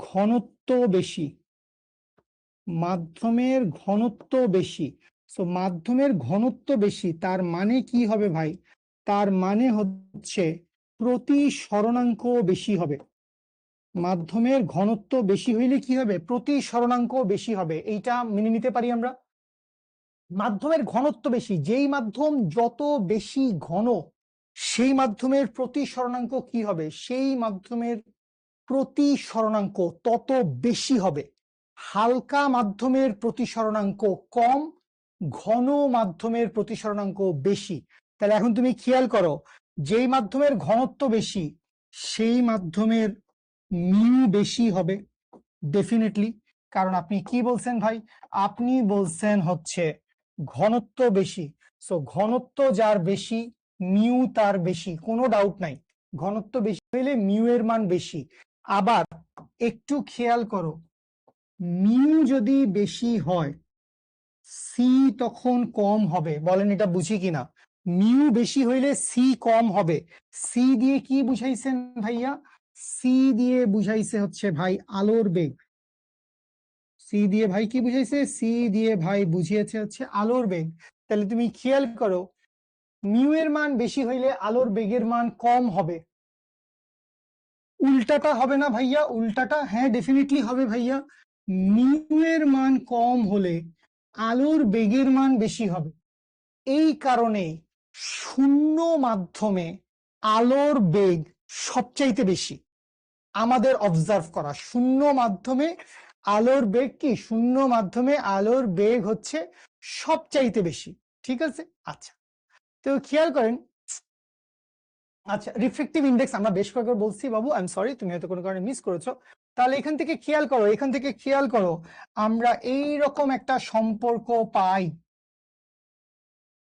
ঘনত্ব বেশি, মাধ্যমের ঘনত্ব বেশি। তো মাধ্যমের ঘনত্ব বেশি তার মানে কি হবে ভাই? তার মানে হচ্ছে প্রতিসরণাঙ্ক বেশি হবে। মাধ্যমের ঘনত্ব বেশি হইলে কি হবে? প্রতিসরণাঙ্ক বেশি হবে। এইটা মেনে নিতে পারি আমরা। মাধ্যমের ঘনত্ব বেশি, যেই মাধ্যম যত বেশি ঘন সেই মাধ্যমের প্রতিসরণাঙ্ক কি হবে? সেই মাধ্যমের প্রতিসরণাঙ্ক তত বেশি হবে। হালকা মাধ্যমের প্রতিসরণাঙ্ক কম, ঘন মাধ্যমের প্রতিসরণাঙ্ক বেশি। তাহলে এখন তুমি খেয়াল করো, যেই মাধ্যমের ঘনত্ব বেশি সেই মাধ্যমের মিউ বেশি হবে ডেফিনেটলি। কারণ আপনি কি বলছেন ভাই? আপনি বলছেন হচ্ছে ঘনত্ব বেশি, সো ঘনত্ব যার বেশি মিউ তার বেশি, কোনো ডাউট নাই। ঘনত্ব বেশি হইলে মিউ এর মান বেশি। আবার একটু খেয়াল করো, মিউ যদি বেশি হয় সি তখন কম হবে। বলেন এটা বুঝি কিনা? মিউ বেশি হইলে সি কম হবে। সি দিয়ে কি বুঝাইছেন ভাইয়া? সি দিয়ে বুঝাইছে হচ্ছে ভাই আলোর বেগ। সি দিয়ে ভাই কি বুঝাইছে? সি দিয়ে ভাই বুঝিয়েছে হচ্ছে আলোর বেগ। তাহলে তুমি খেয়াল করো, মিউ এর মান বেশি হইলে আলোর বেগের মান কম হবে। উল্টাটা হবে না ভাইয়া? উল্টাটা হ্যাঁ ডেফিনেটলি হবে ভাইয়া। মিউ এর মান কম হলে আলোর বেগের মান বেশি হবে। এই কারণে শূন্য মাধ্যমে আলোর বেগ সবচাইতে বেশি। আমাদের অবজার্ভ করা, শূন্য মাধ্যমে আলোর বেগ কি? শূন্য মাধ্যমে আলোর বেগ হচ্ছে সবচাইতে বেশি। ঠিক আছে, আচ্ছা তো খেয়াল করেন। আচ্ছা, রিফ্লেকটিভ ইন্ডেক্স আমরা বেশ কয়েকবার বলছি বাবু, আই এম সরি, তুমি হয়তো কোনো কারণে মিস করেছো। তাহলে এখান থেকে খেয়াল করো, এখান থেকে খেয়াল করো, আমরা এই রকম একটা সম্পর্ক পাই,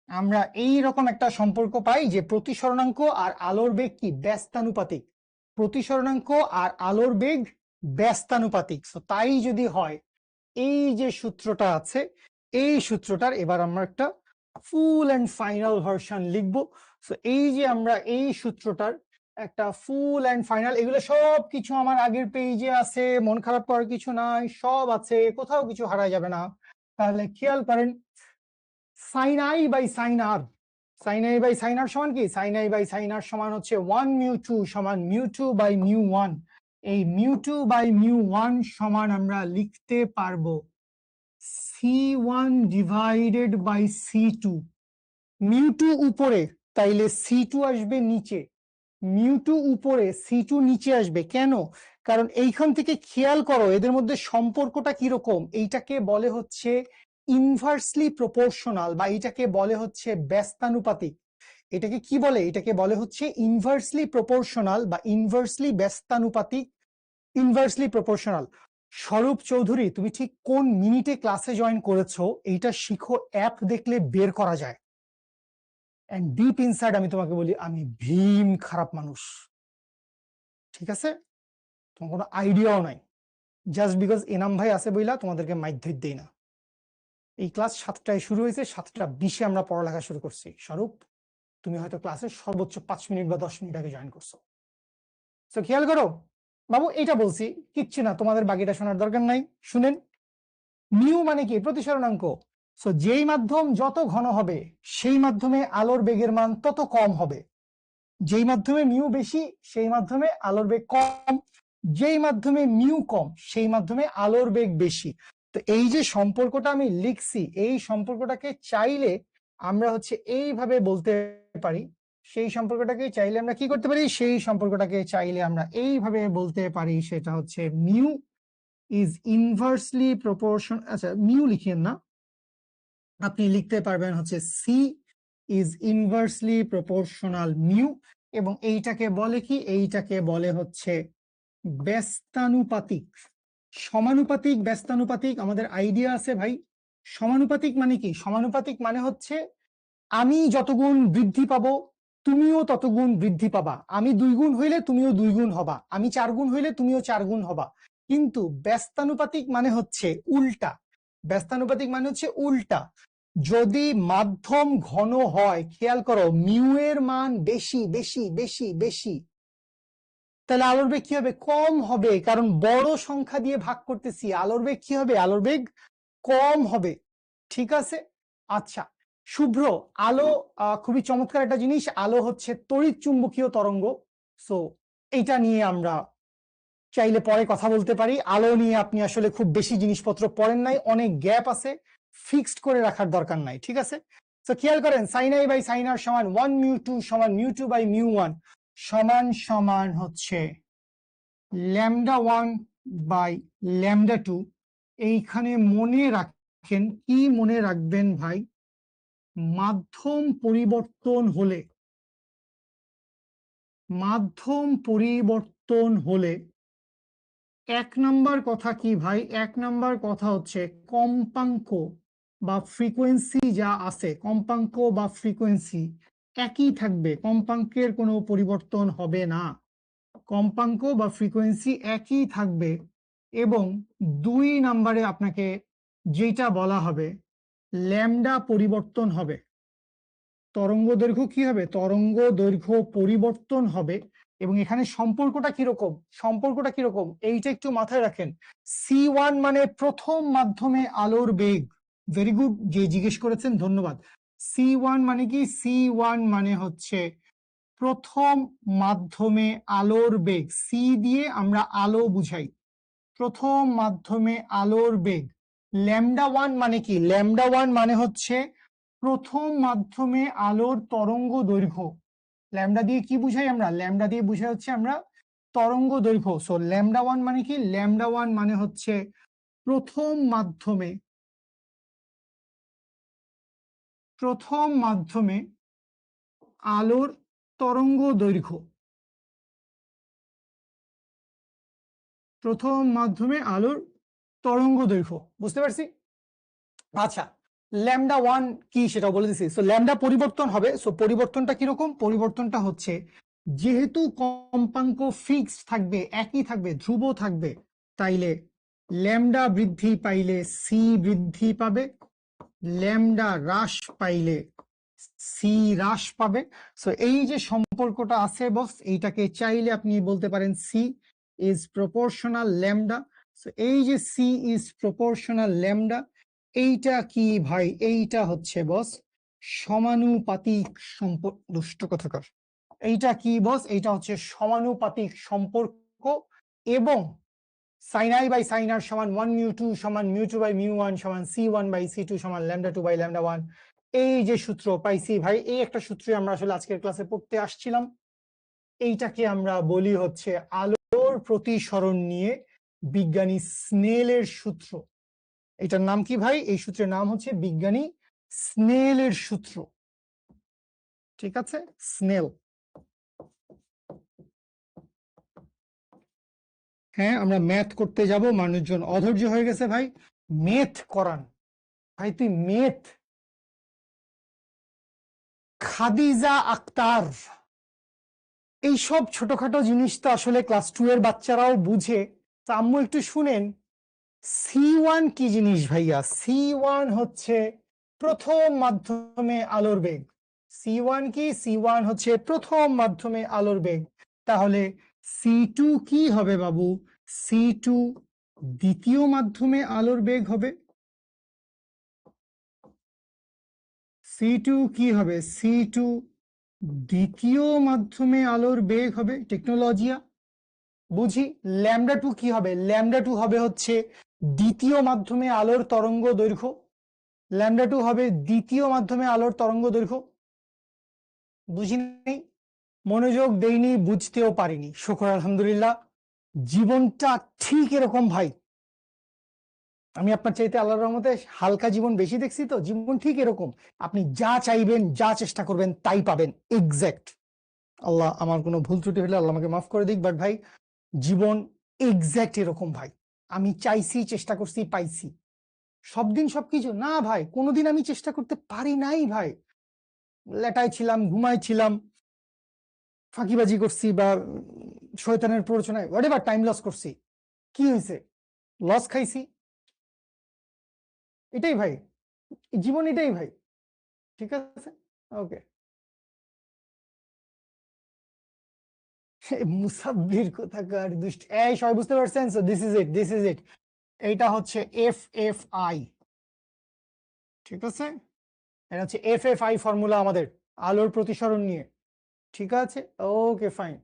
আমরা এই রকম একটা সম্পর্ক পাই যে প্রতিসরণাঙ্ক আর আলোর বেগ কি? ব্যস্তানুপাতিক। প্রতিসরণাঙ্ক আর আলোর বেগ ব্যস্তানুপাতিক। তাই যদি হয়, এই যে সূত্রটা আছে, এই সূত্রটার এবার আমরা একটা ফুল এন্ড ফাইনাল ভার্সন লিখবো। এই যে আমরা এই সূত্রটার একটা ফুল এন্ড ফাইনাল, এগুলো সব কিছু আমার আগের পেজে আছে, মন খারাপ করার কিছু নাই, সব আছে, কোথাও কিছু হারা যাবে না। তাহলে খেয়াল করেন, sine i by sine r, sine i by sine r সমান কি? Sine i by sine r সমান হচ্ছে 1 মিউ 2 সমান মিউ 2 বাই মিউ 1। এই মিউ 2 বাই মিউ 1 সমান আমরা লিখতে পারবো C1 divided by C2। Mu 2 উপরে, তাইলে C2 আসবে নিচে। মিউ 2 উপরে, C2 নিচে আসবে। কেন? কারণ এইখান থেকে খেয়াল করো এদের মধ্যে সম্পর্কটা কিরকম। এইটাকে বলে হচ্ছে ইনভার্সলি প্রপোর্শনাল, বা এটাকে বলে হচ্ছে ব্যস্তানুপাতিক। এটাকে কি বলে? এটাকে বলে হচ্ছে ইনভার্সলি প্রপোর্শনাল বা ইনভার্সলি ব্যস্তানুপাতিক, ইনভার্সলি প্রপোর্শনাল। স্বরূপ চৌধুরী, তুমি ঠিক কোন মিনিটে ক্লাসে জয়েন করেছো এইটা শিখো, অ্যাপ দেখলে বের করা যায়। এন্ড ডিপ ইনসাইড আমি তোমাকে বলি, আমি ভীম খারাপ মানুষ, ঠিক আছে? তোমার কোনো আইডিয়াও নাই, জাস্ট বিকজ এনাম ভাই আছে বইলা তোমাদেরকে মাইর দেই না। এই ক্লাস 7টায় শুরু হয়েছে, 7:20 আমরা পড়ালেখা শুরু করছি। স্বরূপ, তুমি হয়তো ক্লাসে সর্বোচ্চ 5 মিনিট বা 10 মিনিট আগে জয়েন করছো। তো খেয়াল করো বাবু, এইটা বলছি কিচ্ছু না, তোমাদের বাকিটা শোনার দরকার নাই। শুনেন, মিউ মানে কি? প্রতিসরণাঙ্ক। যেই মাধ্যম যত ঘন হবে সেই মাধ্যমে আলোর বেগের মান তত কম হবে। যেই মাধ্যমে মিউ বেশি সেই মাধ্যমে আলোর বেগ কম, যেই মাধ্যমে মিউ কম সেই মাধ্যমে আলোর বেগ বেশি। তো এই যে সম্পর্কটা আমি লিখছি, এই সম্পর্কটাকে চাইলে আমরা হচ্ছে এইভাবে বলতে পারি, সেই সম্পর্কটাকে চাইলে আমরা কি করতে পারি, সেই সম্পর্কটাকে চাইলে আমরা এইভাবে বলতে পারি, সেটা হচ্ছে মিউ ইজ ইনভার্সলি প্রপোর্শন, আচ্ছা মিউ লিখেন না, আপনি লিখতে পারবেন হচ্ছে c is inversely proportional mu, এবং এইটাকে বলে কি, এইটাকে বলে হচ্ছে ব্যস্তানুপাতিক। সমানুপাতিক ব্যস্তানুপাতিক আমাদের আইডিয়া আছে ভাই। সমানুপাতিক মানে কি, সমানুপাতিক মানে হচ্ছে আমি যত গুণ বৃদ্ধি পাবো তুমিও তত গুণ বৃদ্ধি পাবা, আমি 2 গুণ হইলে তুমিও 2 গুণ হবা, আমি 4 গুণ হইলে তুমিও 4 গুণ হবা। কিন্তু ব্যস্তানুপাতিক মানে হচ্ছে উল্টা, ব্যস্তানুপাতিক মানে হচ্ছে উল্টা। যদি মাধ্যম ঘন হয়, খেয়াল করো মিউ এর মান বেশি বেশি বেশি বেশি, তাহলে আলোর বেগ কি হবে, কম হবে, কারণ বড় সংখ্যা দিয়ে ভাগ করতেছি, আলোর বেগ কি হবে, আলোর বেগ কম হবে। ঠিক আছে, আচ্ছা শুভ্র, আলো খুবই চমৎকার একটা জিনিস, আলো হচ্ছে তড়িৎ চুম্বকীয় তরঙ্গ। সো এইটা নিয়ে আমরা চাইলে পরে কথা বলতে পারি। আলো নিয়ে আপনি আসলে খুব বেশি জিনিসপত্র পড়েন নাই, অনেক গ্যাপ আছে, ফিক্সড করে রাখার দরকার নাই, ঠিক আছে। তো খেয়াল করেন sine i by sine r সমান 1 মিউ 2 সমান মিউ 2 বাই মিউ 1 সমান সমান হচ্ছে ল্যামডা 1 বাই ল্যামডা 2। এইখানে মনে রাখেন, কি মনে রাখবেন ভাই, মাধ্যম পরিবর্তন হলে, মাধ্যম পরিবর্তন হলে 1 নাম্বার কথা কি ভাই, 1 নাম্বার কথা হচ্ছে কম্পাঙ্ক বা ফ্রিকোয়েন্সি যা আছে, কম্পাঙ্ক বা ফ্রিকোয়েন্সি একই থাকবে, কম্পাঙ্কের কোনো পরিবর্তন হবে না, কম্পাঙ্ক বা ফ্রিকোয়েন্সি একই থাকবে। এবং 2 নাম্বারে আপনাকে যেটা বলা হবে, ল্যামডা পরিবর্তন হবে, তরঙ্গ দৈর্ঘ্য কি হবে, তরঙ্গ দৈর্ঘ্য পরিবর্তন হবে। এবং এখানে সম্পর্কটা কিরকম, সম্পর্কটা কিরকম এইটা একটু মাথায় রাখেন। C1 মানে প্রথম মাধ্যমে আলোর বেগ, ভেরি গুড, যে জিজ্ঞেস করেছেন ধন্যবাদ। C1 মানে কি, C1 মানে হচ্ছে প্রথম মাধ্যমে আলোর বেগ, সি দিয়ে আমরা আলো বুঝাই, প্রথম মাধ্যমে আলোর বেগ। ল্যামডা 1 মানে কি, ল্যামডা 1 মানে হচ্ছে প্রথম মাধ্যমে আলোর তরঙ্গ দৈর্ঘ্য। ল্যামডা দিয়ে কি বুঝাই আমরা, ল্যামডা দিয়ে বুঝাই হচ্ছে আমরা তরঙ্গ দৈর্ঘ্য। সো ল্যামডা 1 মানে কি, ল্যামডা 1 মানে হচ্ছে প্রথম মাধ্যমে, প্রথম মাধ্যমে আলোর তরঙ্গ দৈর্ঘ্য, প্রথম মাধ্যমে আলোর তরঙ্গ দৈর্ঘ্য, বুঝতে পারছি। আচ্ছা ল্যামডা 1 কি সেটা বলে দিছি। সো ল্যামডা পরিবর্তন হবে, সো পরিবর্তনটা কিরকম, পরিবর্তনটা হচ্ছে যেহেতু কম্পাঙ্ক ফিক্সড থাকবে, একই থাকবে, ধ্রুব থাকবে, তাইলে ল্যামডা বৃদ্ধি পাইলে সি বৃদ্ধি পাবে, ল্যামডা হ্রাস পাইলে সি হ্রাস পাবে। সো এই যে সম্পর্কটা আছে বস, এইটাকে চাইলে আপনি বলতে পারেন c is proportional lambda. So এই যে সি ইজ প্রপোর্শনাল ল্যামডা, এইটা কি ভাই, এইটা হচ্ছে বস সমানুপাতিক সম্পর্ক, দুষ্ট কথাকার, এইটা কি বস, এইটা হচ্ছে সমানুপাতিক সম্পর্ক। এবং sign i by sine r সমান 1 মিউ 2 সমান মিউ 2 বাই মিউ 1 সমান C1 বাই C2 সমান ল্যামডা 2 বাই ল্যামডা 1। এই যে সূত্র পাইছি ভাই, এই একটা সূত্রে আমরা আসলে আজকের ক্লাসে পড়তে আসছিলাম। এইটাকে আমরা বলি হচ্ছে আলোর প্রতিসরণ নিয়ে বিজ্ঞানী স্নেলের সূত্র। এটার নাম কি ভাই, এই সূত্রের নাম হচ্ছে বিজ্ঞানী স্নেলের সূত্র, ঠিক আছে, স্নেল। হ্যাঁ আমরা ম্যাথ করতে যাব, মানুষজন অধৈর্য হয়ে গেছে ভাই, মেথ করান ভাই, তুই মেথ। খাদিজা আক্তার, এইসব ছোটখাটো জিনিস তো আসলে ক্লাস 2 এর বাচ্চারাও বুঝে। তা আম্মু একটু শুনেন, C1 কি জিনিস ভাইয়া, C1 হচ্ছে প্রথম মাধ্যমে আলোর বেগ। C1 কি, C1 হচ্ছে প্রথম মাধ্যমে আলোর বেগ। তাহলে C2 কি হবে বাবু, C2 দ্বিতীয় মাধ্যমে আলোর বেগ হবে। C2 কি হবে, C2 দ্বিতীয় মাধ্যমে আলোর বেগ হবে টেকনোলজিয়া। বুঝি ল্যামডা টু কি হবে? ল্যামডা টু হবে হচ্ছে দ্বিতীয় মাধ্যমে আলোর তরঙ্গ দৈর্ঘ্য। ল্যামডা টু হবে দ্বিতীয় মাধ্যমে আলোর তরঙ্গ দৈর্ঘ্য। বুঝিনি, মনোযোগ দেইনি, বুঝতেও পারিনি, শুকর আলহামদুলিল্লাহ। জীবনটা ঠিক এরকম ভাই, আমি আপনার চাইতে আল্লাহর রহমতে হালকা জীবন বেশি দেখছি, তো জীবন ঠিক এরকম। আপনি যা চাইবেন, যা চেষ্টা করবেন, তাই পাবেন এক্স্যাক্ট। আল্লাহ আমার কোনো ভুল ত্রুটি হলে আল্লাহ আমাকে মাফ করে দিক, বাট ভাই জীবন এক্স্যাক্ট এরকম ভাই। আমি চাইছি, চেষ্টা করছি, পাইছি। সব দিন সবকিছু না ভাই, কোনোদিন আমি চেষ্টা করতে পারি নাই ভাই। লেটায় ছিলাম, ঘুমাইছিলাম, ফাঁকিবাজি করছি, বা শয়তানের প্ররোচনায় হোয়াটএভার টাইম লস করছি। কি হয়েছে? লস খাইছি। এটাই ভাই জীবন, এটাই ভাই। ঠিক আছে, ওকে। মুসাব্বির কোথাকার দুষ্ট। এই সবাই বুঝতে পারছেন? So this is it, this is it. এইটা হচ্ছে FFI। ঠিক আছে, এটা হচ্ছে FFI ফর্মুলা আমাদের আলোর প্রতিসরণ নিয়ে। ঠিক আছে, ওকে ফাইন।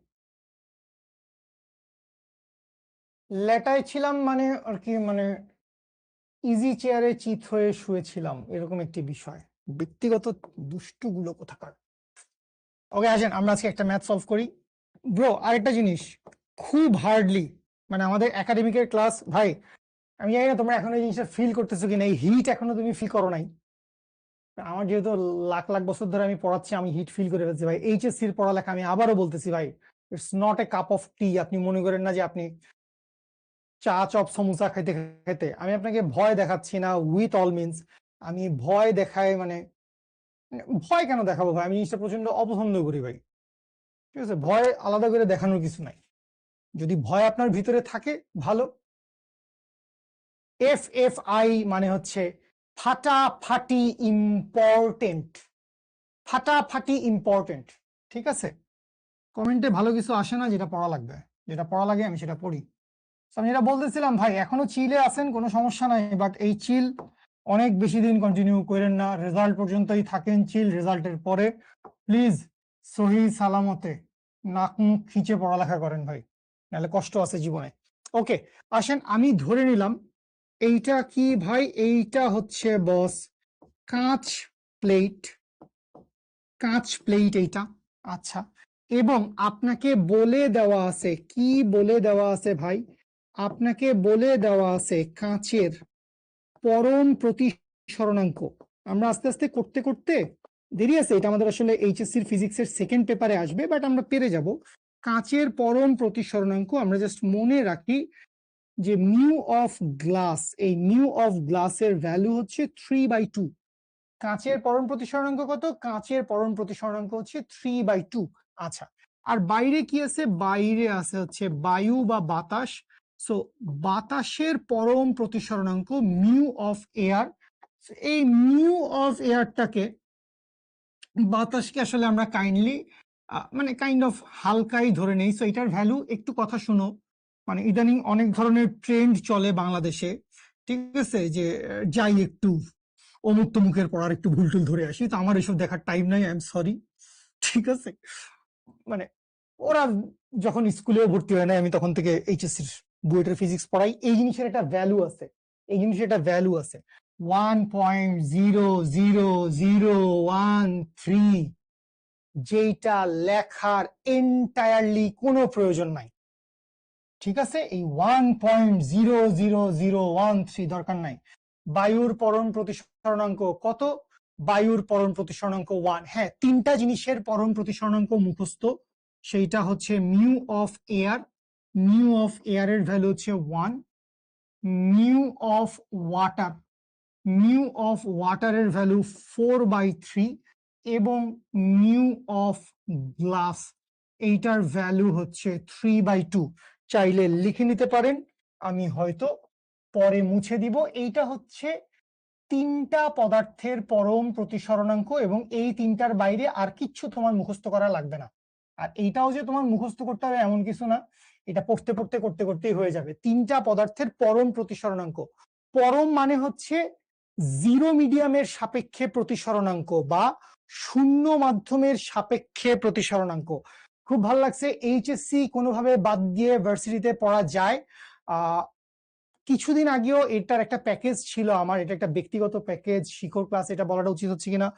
লেটায় ছিলাম মানে আর কি, মানে ইজি চেয়ারে চিত হয়ে শুয়েছিলাম, এরকম একটি বিষয়। ব্যক্তিগত দুষ্টুগুলো কোথাকার। ওকে আসেন আমরা আজকে একটা ম্যাথ সলভ করি। ব্রো আরেকটা জিনিস, খুব হার্ডলি, মানে আমাদের একাডেমিকের ক্লাস ভাই, আমি জানি না তোমরা এখন এই জিনিসটা ফিল করতেছো কিনা, এই হিট এখনো তুমি ফিল করো নাই। আমার যেহেতু লাখ লাখ বছর ধরে আমি পড়াচ্ছি, আমি হিট ফিল করে ফেলছি ভাই। এইচএসসির পড়ালেখা, আমি আবারও বলতেছি ভাই, it's not a cup of tea. আপনি মনে করেন না যে আপনি চা চপ সমুচা খাইতে খাইতে, আমি আপনাকে ভয় দেখাচ্ছি না, উইথ অল মিনস আমি ভয় দেখাই, মানে ভয় কেন দেখাবো ভাই? আমি জিনিসটা প্রচন্ড অপছন্দ করি ভাই। ঠিক আছে, ভয় আলাদা করে দেখানোর কিছু নাই। যদি ভয় আপনার ভিতরে থাকে ভালো। FFI মানে হচ্ছে ফাটাফাটি ইম্পর্টেন্ট। ফাটাফাটি ইম্পর্টেন্ট। ঠিক আছে, কমেন্টে ভালো কিছু আসে না, যেটা পড়া লাগবে, যেটা পড়া লাগে আমি সেটা পড়ি। আমি যেটা বলতেছিলাম ভাই, এখনো চিলে আছেন, কোনো সমস্যা নাই, বাট এই চিল অনেক বেশি দিন কন্টিনিউ করেন না, রেজাল্ট পর্যন্তই থাকেন চিল। রেজাল্টের পরে প্লিজ সহি সালামতে নাক মুখ খিচে পড়ালেখা করেন ভাই, নাহলে কষ্ট আছে জীবনে। ওকে আসেন, আমি ধরে নিলাম এইটা কি ভাই, এইটা হচ্ছে বস কাঁচ প্লেট, কাঁচ প্লেট এইটা। আচ্ছা, এবং আপনাকে বলে দেওয়া আছে, কি বলে দেওয়া আছে ভাই? আপনাকে বলে দেওয়া আছে কাঁচের পরম প্রতিসরণাঙ্ক। আমরা আস্তে আস্তে করতে করতে, দেরি আছে, এটা আমাদের আসলে এইচএসসির ফিজিক্সের সেকেন্ড পেপারে আসবে, বাট আমরা পেরে যাব। কাঁচের পরম প্রতিসরণাঙ্ক আমরা জাস্ট মনে রাখি যে মিউ অফ গ্লাস, এই মিউ অফ গ্লাসের ভ্যালু হচ্ছে 3/2। কাঁচের পরম প্রতিসরণাঙ্ক কত? কাঁচের পরম প্রতিসরণাঙ্ক হচ্ছে 3/2। আচ্ছা, আর বাইরে কি আছে? বাইরে আছে হচ্ছে বায়ু বা বাতাস। সো বাতাসের পরম প্রতিসরণাঙ্ক মিউ অফ এয়ার। এই মিউ অফ এয়ারটাকে, বাতাসকে আসলে আমরা কাইন্ডলি মানে কাইন্ড অফ হালকাই ধরে নেই। সো এটার ভ্যালু একটু কথা শুনো, মানে ইদানিং অনেক ধরনের ট্রেন্ড চলে বাংলাদেশে। ঠিক আছে, যে যাই একটু অমুক তমুকের পড়ার একটু ভুল টুল ধরে আসি, তো আমার এসব দেখার টাইম নাই, আই এম সরি। ঠিক আছে, মানে ওরা যখন স্কুলেও ভর্তি হয় না, আমি তখন থেকে এইচএসসির বুয়েটের ফিজিক্স পড়াই। এই জিনিসের একটা ভ্যালু আছে, এই জিনিসের একটা ভ্যালু আছে 1.00013, যেটা লেখার এন্টায়ারলি কোনো প্রয়োজন নাই। ঠিক আছে, এই 1.00013 দরকার নাই। বায়ুর পরম প্রতিসরণাঙ্ক কত? বায়ুর পরম প্রতিসরণাঙ্ক 1। হ্যাঁ, তিনটা জিনিসের পরম প্রতিসরণাঙ্ক মুখস্থ, সেইটা হচ্ছে mu of air, mu of এয়ারের ভ্যালু হচ্ছে 1, mu of water, mu of ওয়াটারের ভ্যালু 4/3, এবং মিউ অফ গ্লাস, এইটার ভ্যালু হচ্ছে 3/2। চাইলে লিখে নিতে পারেন, আমি হয়তো পরে মুছে দিব। এইটা হচ্ছে তিনটা পদার্থের পরম প্রতিসরণাঙ্ক, এবং এই তিনটার বাইরে আর কিচ্ছু তোমার মুখস্থ করা লাগবে না। আর এইটাও যে তোমার মুখস্থ করতে হবে এমন কিছু না, এটা পড়তে পড়তে করতে করতেই হয়ে যাবে। তিনটা পদার্থের পরম প্রতিসরণাঙ্ক, পরম মানে হচ্ছে জিরো মিডিয়ামের সাপেক্ষে প্রতিসরণাঙ্ক বা শূন্য মাধ্যমের সাপেক্ষে প্রতিসরণাঙ্ক। খুব ভালো লাগছে, এইচএসসি কোনোভাবে বাদ দিয়ে ভার্সিটিতে পড়া যায়। কিছুদিন আগেও এটার একটা প্যাকেজ ছিল আমার, এটা একটা ব্যক্তিগত প্যাকেজ, শিখর ক্লাস, এটা বলাটা উচিত হচ্ছে কিনা।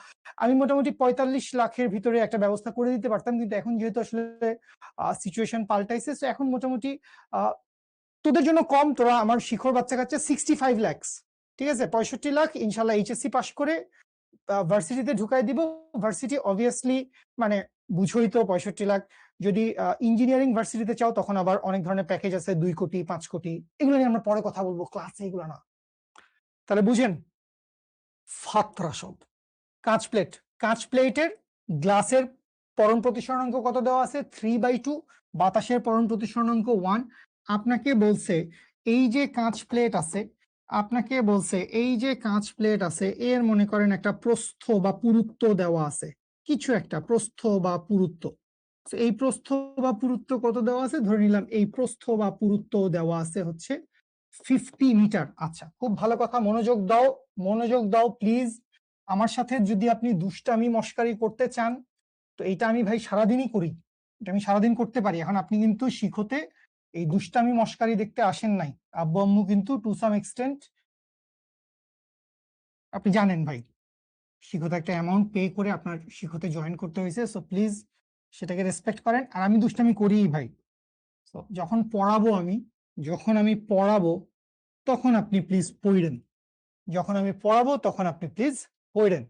আমি মোটামুটি 45 লাখের ভিতরে একটা ব্যবস্থা করে দিতে পারতাম, কিন্তু এখন যেহেতু আসলে সিচুয়েশন পাল্টাইছে, তো এখন মোটামুটি তোদের জন্য কম, তোরা আমার শিখর বাচ্চা কাচ্চা 65 লাখ, ঠিক আছে, 65 লাখ ইনশাল্লাহ এইচএসসি পাশ করে ভার্সিটিতে ঢুকাই দিব। ভার্সিটি অবভিয়াসলি মানে বুঝোই তো 65 লাখ। যদি ইঞ্জিনিয়ারিং ভার্সিটিতে চাও তখন আবার অনেক ধরনের প্যাকেজ আছে, 2 কোটি 5 কোটি, এগুলো নিয়ে আমরা পরে কথা বলবো, ক্লাসে এগুলো না। তাহলে বুঝেন ফাত্রা সব। কাঁচ প্লেট, কাঁচ প্লেটের গ্লাসের পরণ প্রতিসরণাঙ্ক কত দেওয়া আছে? 3/2। বাতাসের পরণ প্রতিসরণাঙ্ক 1। আপনাকে বলছে এই যে কাঁচ প্লেট আছে, আপনাকে বলছে এই যে কাঁচ প্লেট আছে, এর মনে করেন একটা প্রস্থ বা পুরুত্ব দেওয়া আছে, কিছু একটা প্রস্থ বা পুরুত্ব। এই প্রস্থ বা পুরুত্ব কত দেওয়া আছে? ধরে নিলাম এই প্রস্থ বা পুরুত্ব দেওয়া আছে হচ্ছে 50 মিটার। আচ্ছা, খুব ভালো কথা, মনোযোগ দাও, মনোযোগ দাও প্লিজ। আমার সাথে যদি আপনি দুষ্টামি মস্কারি করতে চান, তো এটা আমি ভাই সারাদিনই করি, এটা আমি সারাদিন করতে পারি। এখন আপনি কিন্তু শিখতে এই দুষ্টামি মস্কারি দেখতে আসেন নাই, আব্বু আম্মু কিন্তু টু সাম এক্সটেন্ট আপনি জানেন ভাই, শিখতে একটা অ্যামাউন্ট পে করে আপনার শিখতে জয়েন করতে হয়েছে, সো প্লিজ সেটাকে রেসপেক্ট করেন। আর আমি দুষ্টামি করিই ভাই। যখন পড়াবো আমি, যখন আমি পড়াবো তখন আপনি প্লিজ পড়েন, যখন আমি পড়াবো তখন আপনি প্লিজ পড়েন।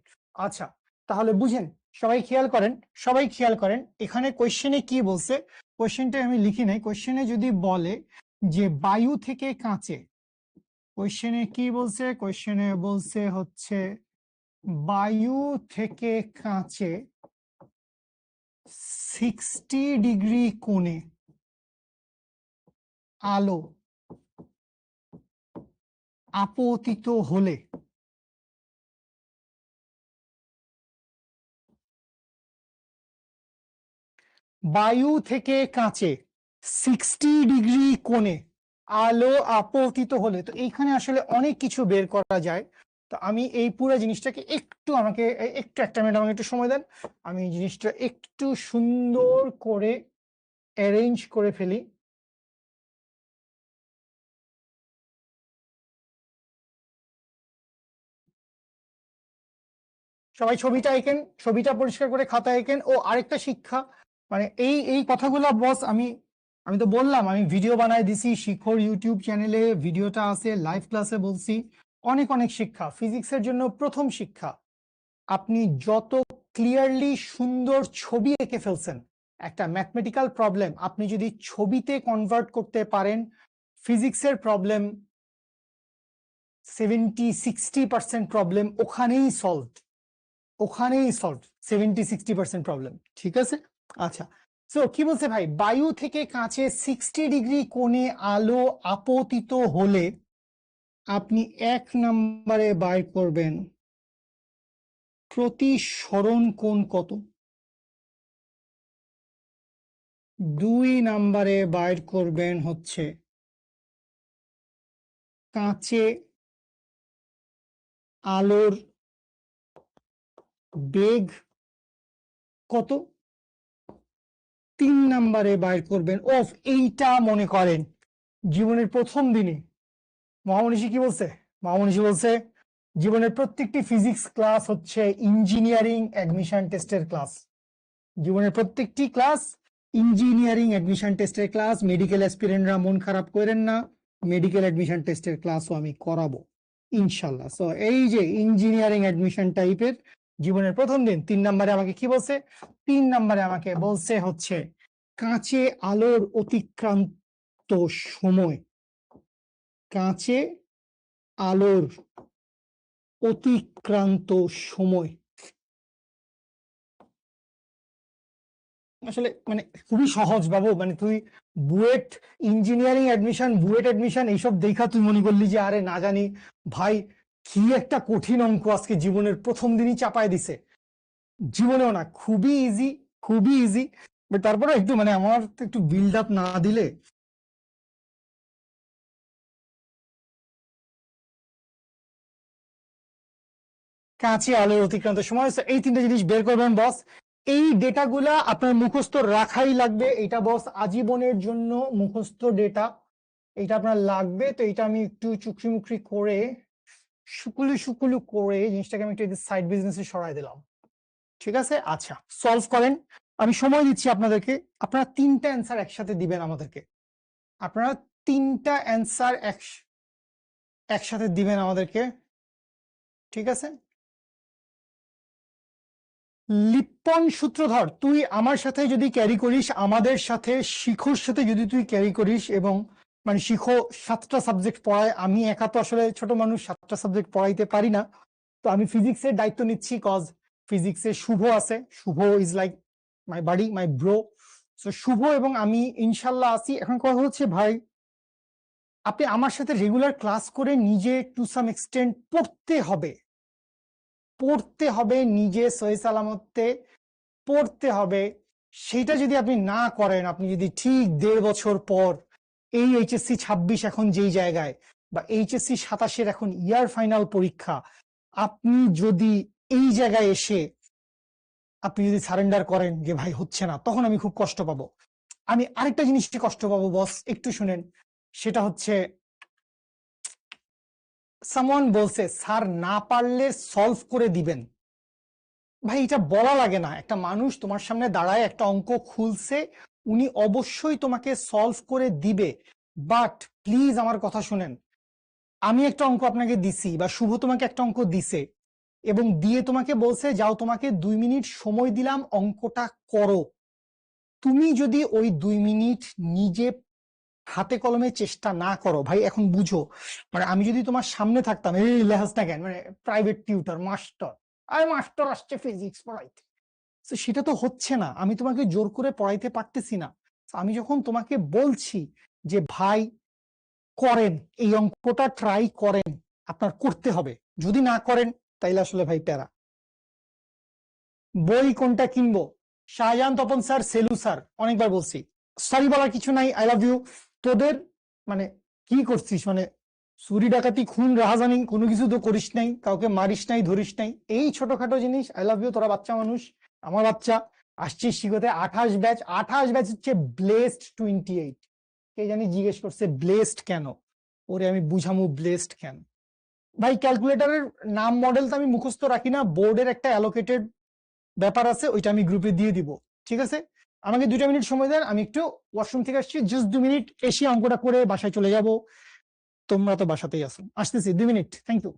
আচ্ছা, তাহলে বুঝেন, সবাই খেয়াল করেন, সবাই খেয়াল করেন, এখানে কোয়েশ্চেনে কি বলছে, কোয়েশ্চেনটা আমি লিখি নাই। কোয়েশ্চেনে যদি বলে যে বায়ু থেকে কাঁচে, কোয়েশ্চেনে কি বলছে? কোয়েশ্চেনে বলছে হচ্ছে বায়ু থেকে কাঁচে 60 ডিগ্রি কোণে আলো আপতিত হলে বায়ু থেকে কাঁচে 60 ডিগ্রি কোণে আলো আপতিত হলে, তো এইখানে আসলে অনেক কিছু বের করা যায়। তো আমি এই পুরো জিনিসটাকে একটু, আমাকে একটু একটা মিনিট আমাকে একটু সময় দেন, আমি জিনিসটা একটু সুন্দর করে অ্যারেঞ্জ করে ফেলি। সবাই ছবিটা এঁকেন, ছবিটা পরিষ্কার করে খাতা এঁকেন। ও আরেকটা শিক্ষা, মানে এই এই কথাগুলো বস, আমি আমি তো বললাম আমি ভিডিও বানাই দিছি, শিখর ইউটিউব চ্যানেলে ভিডিওটা আছে, লাইভ ক্লাসে বলছি, অনেক অনেক শিক্ষা। ফিজিক্সের জন্য প্রথম শিক্ষা, আপনি যত ক্লিয়ারলি সুন্দর ছবি এঁকে ফেলছেন, একটা ম্যাথমেটিক্যাল প্রবলেম আপনি যদি ছবিতে কনভার্ট করতে পারেন, ফিজিক্সের প্রবলেম 70-60% প্রবলেম ওখানেই সলভ, ওখানেই সলভ 70-60% প্রবলেম, ঠিক আছে? আচ্ছা, সো কি বলছে ভাই, বায়ু থেকে কাঁচে 60 ডিগ্রি কোণে আলো আপতিত হলে আপনি 1 নম্বরে বার করবেন প্রতিসরণ কোণ কত, 2 নম্বরে বার করবেন হচ্ছে কাঁচে আলোর বেগ কত, 3 নম্বরে বার করবেন অফ। এইটা মনে করেন জীবনের প্রথম দিনে মহামনীষী কি বলছে? মহামনীষী বলছে জীবনের প্রত্যেকটি ফিজিক্স ক্লাস হচ্ছে ইঞ্জিনিয়ারিং অ্যাডমিশন টেস্টের ক্লাস, জীবনের প্রত্যেকটি ক্লাস ইঞ্জিনিয়ারিং অ্যাডমিশন টেস্টের ক্লাস। মেডিকেল অ্যাসপিরেন্টরা মন খারাপ করেন না, মেডিকেল অ্যাডমিশন টেস্টের ক্লাসও আমি করাবো ইনশাল্লাহ। সো এই যে ইঞ্জিনিয়ারিং অ্যাডমিশন টাইপের জীবনের প্রথম দিন, 3 নম্বরে আমাকে কি বলছে? 3 নম্বরে আমাকে বলছে হচ্ছে কাঁচে আলোর অতিক্রান্ত সময়, কাঁচে আলোর অতিক্রান্ত সময়। আসলে মানে খুবই সহজ বাবু, মানে তুই BUET engineering admission, BUET admission এইসব দেখা তুই মনে করলি যে আরে না জানি ভাই কি একটা কঠিন অঙ্ক আজকে জীবনের প্রথম দিনই চাপায় দিছে। জীবনেও না, খুবই ইজি, খুবই ইজি। বাট তারপরে একটু মানে আমার তো একটু বিল্ড আপ না দিলে কাছে আলোর অতিক্রান্ত সময়। So, এই তিনটা জিনিস বের করবেন বস। এই ডেটাগুলা আপনার মুখস্থ রাখাই লাগবে, এটা বস আজীবনের জন্য মুখস্থ ডেটা, এটা আপনার লাগবে। তো এটা আমি একটু চুকরি মুকরি করে শুকুলু করে জিনিসটাকে আমি একটু সাইড বিজনেসে সরাই দিলাম। ঠিক আছে, আচ্ছা সলভ করেন। আমি সময় দিচ্ছি আপনাদেরকে, আপনারা তিনটা অ্যান্সার একসাথে দিবেন আমাদেরকে, আপনারা তিনটা অ্যান্সার একসাথে দিবেন আমাদেরকে। ঠিক আছে, লিপ্পন সূত্রধর, তুই আমার সাথে যদি ক্যারি করিস, আমাদের সাথে শিখোর সাথে যদি তুই ক্যারি করিস, এবং মানে শিখো 7টা সাবজেক্ট পড়ায়, আমি একা তো আসলে ছোট মানুষ 7টা সাবজেক্ট পড়াইতে পারি না। তো আমি ফিজিক্সের দায়িত্ব নিচ্ছি, কজ ফিজিক্সে শুভ আছে, Shubho is like my buddy, my bro. তো শুভ এবং আমি ইনশাল্লাহ আছি। এখন কথা হচ্ছে ভাই, আপনি আমার সাথে রেগুলার ক্লাস করে নিজে টু সাম এক্সটেন্ট পড়তে হবে, নিজে সহি সালামতে পড়তে হবে। সেটা যদি আপনি না করেন, আপনি যদি ঠিক 1.5 বছর পর এই এইচএসসি 26 এখন যেই জায়গায়, বা এইচএসসি 27 এখন ইয়ার ফাইনাল পরীক্ষা, আপনি যদি এই জায়গায় এসে আপনি যদি সারেন্ডার করেন যে ভাই হচ্ছে না, তখন আমি খুব কষ্ট পাবো। আমি আরেকটা জিনিসটি কষ্ট পাবো বস, একটু শুনেন। সেটা হচ্ছে, সামওয়ান বলছে স্যার না পারলে সলভ করে দিবেন। ভাই এটা বলা লাগে না, একটা মানুষ তোমার সামনে দাঁড়ায় একটা অঙ্ক খুলছে, উনি অবশ্যই তোমাকে সলভ করে দিবে। বাট প্লিজ আমার কথা শুনেন, আমি একটা অঙ্ক আপনাকে দিছি, বা শুভ তোমাকে একটা অঙ্ক দিছে, এবং দিয়ে তোমাকে বলছে যাও তোমাকে 2 মিনিট সময় দিলাম, অঙ্কটা করো। তুমি যদি ওই 2 মিনিট নিজে হাতে কলমে চেষ্টা না করো, ভাই এখন বুঝো, মানে আমি যদি তোমার সামনে থাকতাম, এই লেহাজ না কেন, মানে প্রাইভেট টিউটর মাস্টার, আর মাস্টার আসছে ফিজিক্স পড়াইতে, তো সেটা তো হচ্ছে না, আমি তোমাকে জোর করে পড়াইতে পারতেছি না। আমি যখন তোমাকে বলছি যে ভাই করেন, এই অঙ্কটা ট্রাই করেন, আপনার করতে হবে, যদি না করেন তাইলে আসলে ভাই প্যারা। বই কোনটা কিনবো? Shahjahan Tapan sir, shallow sir, অনেকবার বলছি, সরি বলার কিছু নাই, আই লাভ ইউ। তোদের মানে কি করছিস, মানে চুরি ডাকাতি খুন রাহাজানি কোনো কিছু তো করিস নাই, কাউকে মারিস নাই, ধরিস নাই, এই ছোটখাটো জিনিস, আই লাভ ইউ। তোরা বাচ্চা মানুষ, আমার বাচ্চা, আসছিস শিখতে। 28 ব্যাচ হচ্ছে ব্লেসড 28। কে জানি জিজ্ঞেস করছে ব্লেসড কেন, ওরে আমি বুঝামু ব্লেসড কেন। ভাই ক্যালকুলেটরের নাম মডেল তো আমি মুখস্থ রাখি না, বোর্ডের একটা অ্যালোকেটেড ব্যাপার আছে, ওইটা আমি গ্রুপে দিয়ে দিব। ঠিক আছে, আমাকে 2টা মিনিট সময় দেন, আমি একটু ওয়াশরুম থেকে আসছি, জাস্ট 2 মিনিট, এসে অঙ্কটা করে বাসায় চলে যাব। তোমরা তো বাসাতেই আছো, আসতেছি 2 মিনিট, থ্যাংক ইউ।